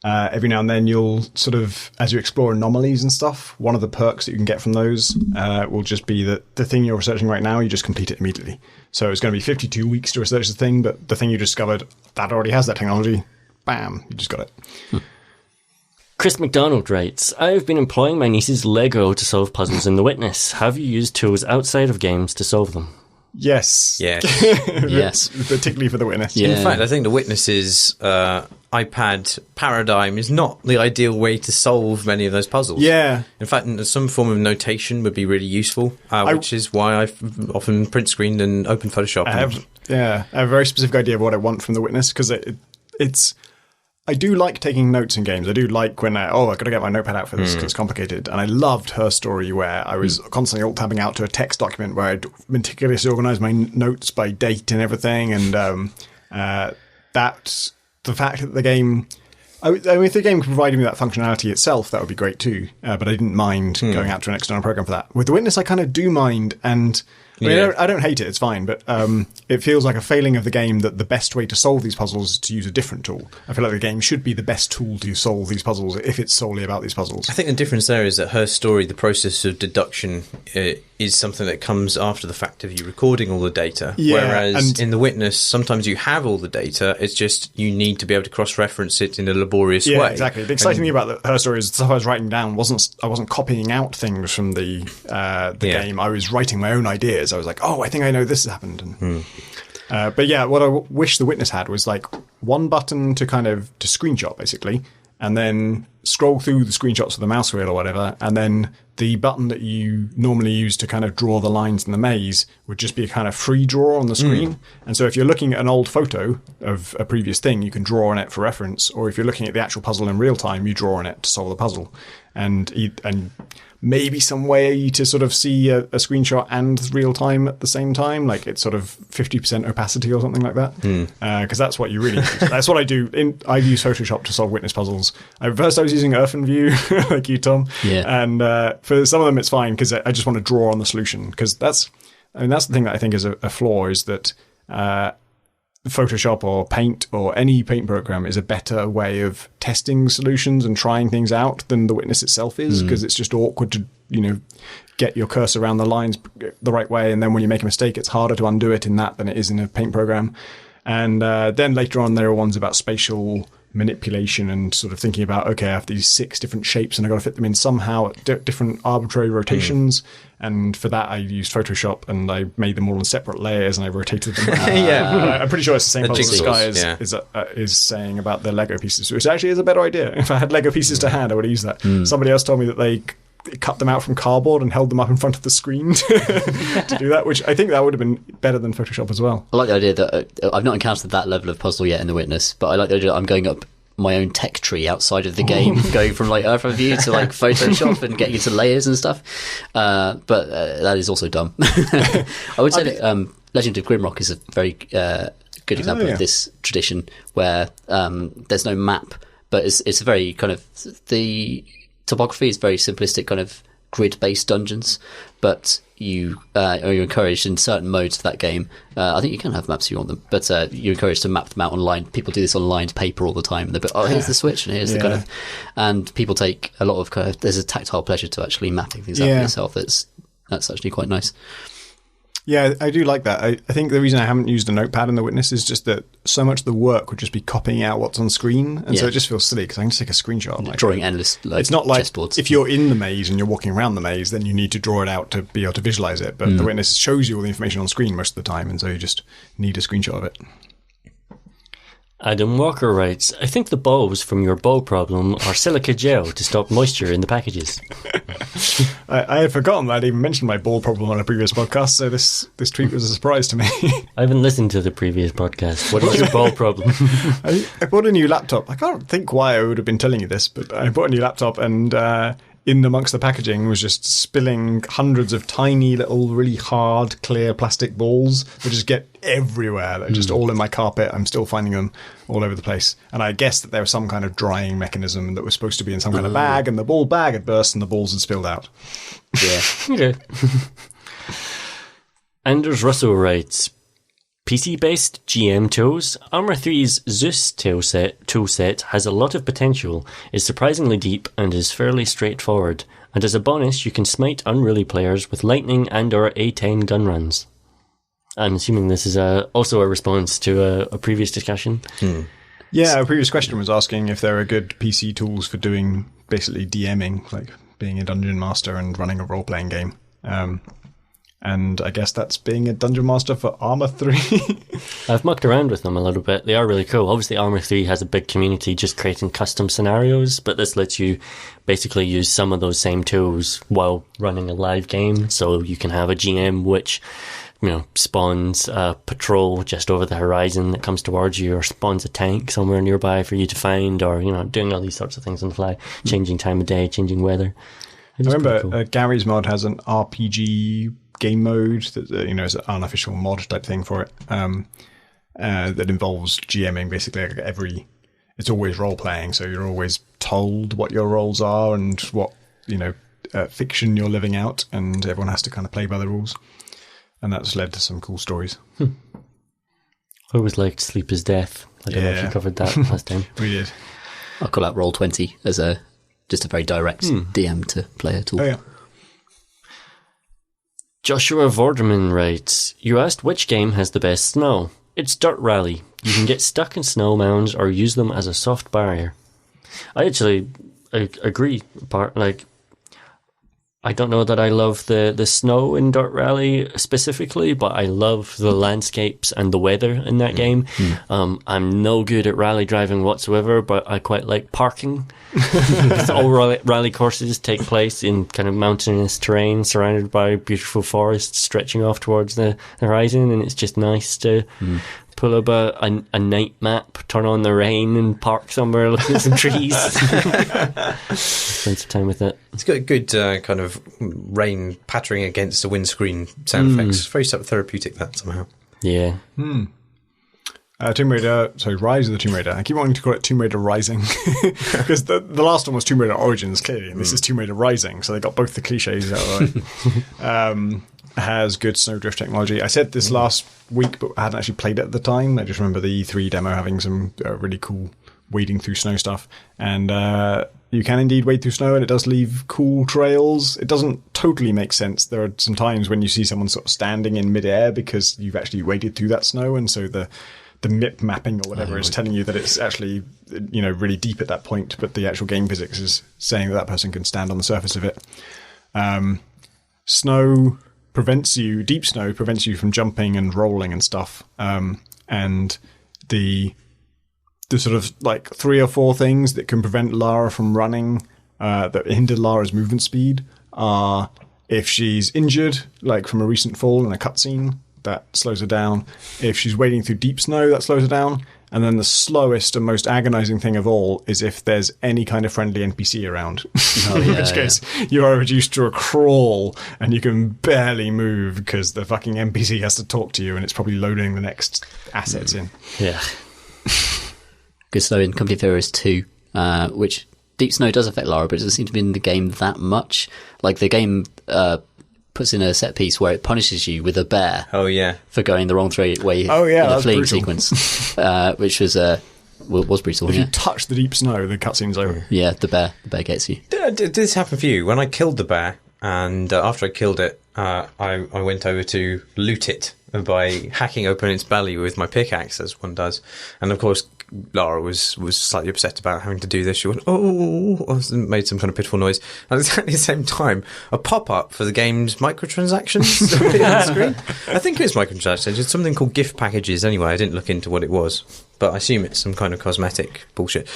every now and then you'll sort of, as you explore anomalies and stuff, one of the perks that you can get from those will just be that the thing you're researching right now, you just complete it immediately. So it's going to be 52 weeks to research the thing, but the thing you discovered, that already has that technology. Bam, you just got it.
Chris McDonald writes, I've been employing my niece's Lego to solve puzzles in The Witness. Have you used tools outside of games to solve them?
Yes.
Yes.
Particularly for The Witness.
Yeah. In fact, I think The Witness's iPad paradigm is not the ideal way to solve many of those puzzles.
Yeah.
In fact, some form of notation would be really useful, which is why I've often print screened and opened Photoshop.
I have a very specific idea of what I want from The Witness, because it's... I do like taking notes in games. I do like when I've got to get my notepad out for this because it's complicated. And I loved Her Story, where I was constantly alt-tabbing out to a text document where I'd meticulously organise my notes by date and everything. And that's the fact that the game... if the game provided me that functionality itself, that would be great too. But I didn't mind going out to an external program for that. With The Witness, I kind of do mind, and... I don't hate it, it's fine, but it feels like a failing of the game that the best way to solve these puzzles is to use a different tool. I feel like the game should be the best tool to solve these puzzles if it's solely about these puzzles.
I think the difference there is that Her Story, the process of deduction, is something that comes after the fact of you recording all the data. Whereas in The Witness, sometimes you have all the data, it's just you need to be able to cross-reference it in a laborious way.
Yeah, exactly. The exciting thing about Her Story is the stuff I was writing down I wasn't copying out things from the game. I was writing my own ideas. I was like, I think I know this has happened. But yeah, what I wish The Witness had was like one button to screenshot, basically, and then scroll through the screenshots with the mouse wheel or whatever, and then the button that you normally use to kind of draw the lines in the maze would just be a kind of free draw on the screen. And so if you're looking at an old photo of a previous thing, you can draw on it for reference, or if you're looking at the actual puzzle in real time, you draw on it to solve the puzzle. And maybe some way to sort of see a screenshot and real time at the same time, like it's sort of 50% opacity or something like that. Because that's what you really use. That's what I do. I use Photoshop to solve Witness puzzles. First I was using OrphanView, like you, Tom.
Yeah.
And for some of them it's fine because I just want to draw on the solution. Because that's the thing that I think is a flaw, is that Photoshop or Paint or any paint program is a better way of testing solutions and trying things out than The Witness itself is, because it's just awkward to, get your cursor around the lines the right way, and then when you make a mistake, it's harder to undo it in that than it is in a paint program. And then later on, there are ones about spatial manipulation and sort of thinking about, okay, I have these 6 different shapes and I've got to fit them in somehow at different arbitrary rotations. And for that, I used Photoshop and I made them all in separate layers and I rotated them. I'm pretty sure it's the same puzzle Sky is saying about the Lego pieces, which actually is a better idea. If I had Lego pieces to hand, I would have used that. Somebody else told me that they cut them out from cardboard and held them up in front of the screen to do that, which I think that would have been better than Photoshop as well.
I like the idea that I've not encountered that level of puzzle yet in The Witness, but I like the idea that I'm going up my own tech tree outside of the game, going from like OrphanView to like Photoshop and getting into layers and stuff. But that is also dumb. I would say that Legend of Grimrock is a very good example of this tradition where there's no map, but it's a very kind of, the topography is very simplistic, kind of grid-based dungeons, but you're encouraged in certain modes of that game. I think you can have maps if you want them, but you're encouraged to map them out online. People do this on lined paper all the time. They're here's the switch, and here's the kind of, and people take a lot of there's a tactile pleasure to actually mapping things out for yourself. That's actually quite nice.
Yeah, I do like that. I think the reason I haven't used a notepad in The Witness is just that so much of the work would just be copying out what's on screen, and so it just feels silly because I can just take a screenshot. Like,
drawing endless
it's not like
chessboards.
If you're in the maze and you're walking around the maze, then you need to draw it out to be able to visualize it. But The Witness shows you all the information on screen most of the time, and so you just need a screenshot of it.
Adam Walker writes, I think the bulbs from your bulb problem are silica gel to stop moisture in the packages.
I had forgotten that I even mentioned my bulb problem on a previous podcast, so this tweet was a surprise to me.
I haven't listened to the previous podcast. What is your bulb problem?
I bought a new laptop. I can't think why I would have been telling you this, but I bought a new laptop and in amongst the packaging was just spilling hundreds of tiny little really hard clear plastic balls that just get everywhere. They're just all in my carpet. I'm still finding them all over the place, and I guessed that there was some kind of drying mechanism that was supposed to be in some kind of bag, and the ball bag had burst and the balls had spilled out.
Okay.
Anders Russell writes, PC-based GM tools, Armour 3's Zeus toolset has a lot of potential, is surprisingly deep, and is fairly straightforward. And as a bonus, you can smite unruly players with lightning and or A10 gun runs. I'm assuming this is also a response to a previous discussion.
Yeah, a previous question was asking if there are good PC tools for doing basically DMing, like being a dungeon master and running a role-playing game. And I guess that's being a dungeon master for Arma 3.
I've mucked around with them a little bit. They are really cool. Obviously, Arma 3 has a big community just creating custom scenarios, but this lets you basically use some of those same tools while running a live game. So you can have a GM which, spawns a patrol just over the horizon that comes towards you, or spawns a tank somewhere nearby for you to find, or, doing all these sorts of things on the fly, changing time of day, changing weather.
I remember cool. Gary's mod has an RPG game mode that is an unofficial mod type thing for it that involves GMing. Basically, it's always role playing, so you're always told what your roles are and what fiction you're living out, and everyone has to kind of play by the rules, and that's led to some cool stories.
I always liked Sleep is Death. I don't know if you covered that last time.
We did.
I'll call out Roll20 as just a very direct DM to player tool.
Oh, yeah.
Joshua Vorderman writes, you asked which game has the best snow. It's Dirt Rally. You can get stuck in snow mounds or use them as a soft barrier. I agree. I don't know that I love the snow in Dirt Rally specifically, but I love the landscapes and the weather in that game. I'm no good at rally driving whatsoever, but I quite like parking. All rally courses take place in kind of mountainous terrain surrounded by beautiful forests stretching off towards the horizon, and it's just nice to pull up a night map, turn on the rain, and park somewhere looking at some trees. Spend some time with it.
It's got a good kind of rain pattering against the windscreen sound effects. Very sort of therapeutic, that somehow.
Yeah.
Tomb Raider, Rise of the Tomb Raider. I keep wanting to call it Tomb Raider Rising because the last one was Tomb Raider Origins, clearly, and this is Tomb Raider Rising, so they got both the cliches out of the way. Has good snowdrift technology. I said this last week, but I hadn't actually played it at the time. I just remember the E3 demo having some really cool wading through snow stuff. And you can indeed wade through snow, and it does leave cool trails. It doesn't totally make sense. There are some times when you see someone sort of standing in midair because you've actually waded through that snow, and so the MIP mapping or whatever is telling you that it's actually really deep at that point, but the actual game physics is saying that person can stand on the surface of it. Deep snow prevents you from jumping and rolling and stuff. And the sort of like 3 or 4 things that can prevent Lara from running, that hinder Lara's movement speed, are if she's injured, like from a recent fall in a cutscene, that slows her down. If she's wading through deep snow, that slows her down. And then the slowest and most agonizing thing of all is if there's any kind of friendly NPC around. In which case, you are reduced to a crawl and you can barely move because the fucking NPC has to talk to you and it's probably loading the next assets in.
Yeah.
Good snow in Company of Heroes 2, which deep snow does affect Lara, but it doesn't seem to be in the game that much. Like the game puts in a set piece where it punishes you with a bear.
Oh yeah,
for going the wrong way.
Oh yeah,
in a fleeing
brutal.
Sequence, which was brutal.
If you touch the deep snow, the cutscene's over.
Yeah, the bear gets you.
Did this happen for you? When I killed the bear, and after I killed it, I went over to loot it by hacking open its belly with my pickaxe, as one does, and of course Lara was slightly upset about having to do this. She went, and made some kind of pitiful noise. And at the same time, a pop-up for the game's microtransactions appeared on the screen. I think it's microtransactions. It's something called gift packages anyway. I didn't look into what it was, but I assume it's some kind of cosmetic bullshit.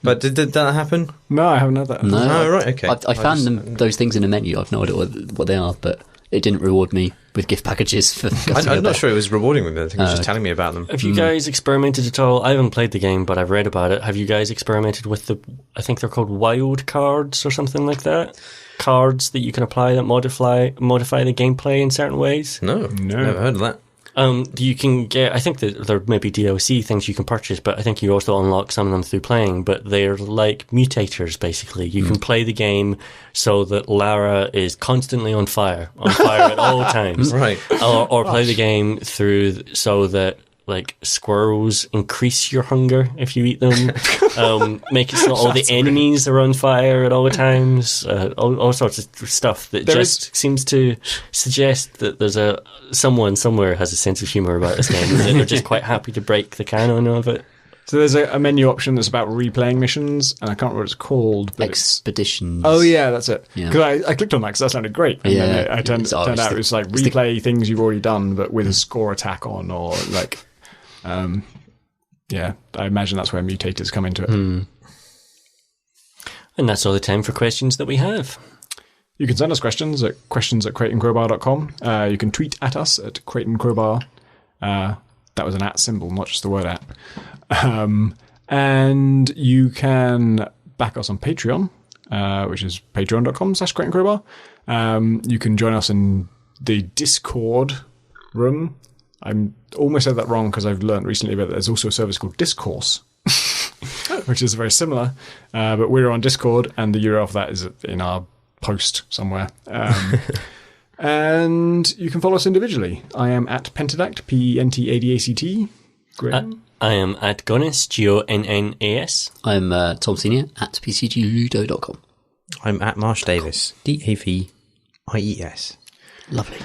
But did that happen?
No, I haven't had that.
No.
Oh, right, okay.
I found those things in a menu. I've no idea what they are, but it didn't reward me with gift packages for
I'm not sure it was rewarding me. I think it was just telling me about them.
Have you guys experimented at all? I haven't played the game, but I've read about it. Have you guys experimented with I think they're called wild cards or something like that? Cards that you can apply that modify the gameplay in certain ways?
No. Never heard of that.
You can get, I think that there may be DLC things you can purchase, but I think you also unlock some of them through playing, but they're like mutators, basically. You can play the game so that Lara is constantly on fire at all times.
Right.
Or play the game so that like squirrels increase your hunger if you eat them. Make it so all the enemies are on fire at all times. All sorts of stuff that seems to suggest that there's someone somewhere has a sense of humour about this game. And they're just quite happy to break the canon of it.
So there's a menu option that's about replaying missions, and I can't remember what it's called. But
Expeditions.
Oh, yeah, that's it.
Yeah.
Because I clicked on that because that sounded great. And then it turned out it was like replay things you've already done, but with a score attack on, or like... yeah, I imagine that's where mutators come into it.
And that's all the time for questions that we have.
You can send us questions at questions@crateandcrowbar.com. You can tweet at us at crateandcrowbar. That was an @ symbol, not just the word @ and you can back us on Patreon, which is patreon.com/crateandcrowbar. You can join us in the Discord room. I'm almost said that wrong because I've learned recently that there's also a service called Discourse, which is very similar. But we're on Discord, and the URL for that is in our post somewhere. And you can follow us individually. I am at Pentadact, PENTADACT. Graham.
I am at Gonnas, GONNAS.
I'm Tom Senior at PCGludo.com.
I'm at Marsh Davis, DAVIES.
Lovely.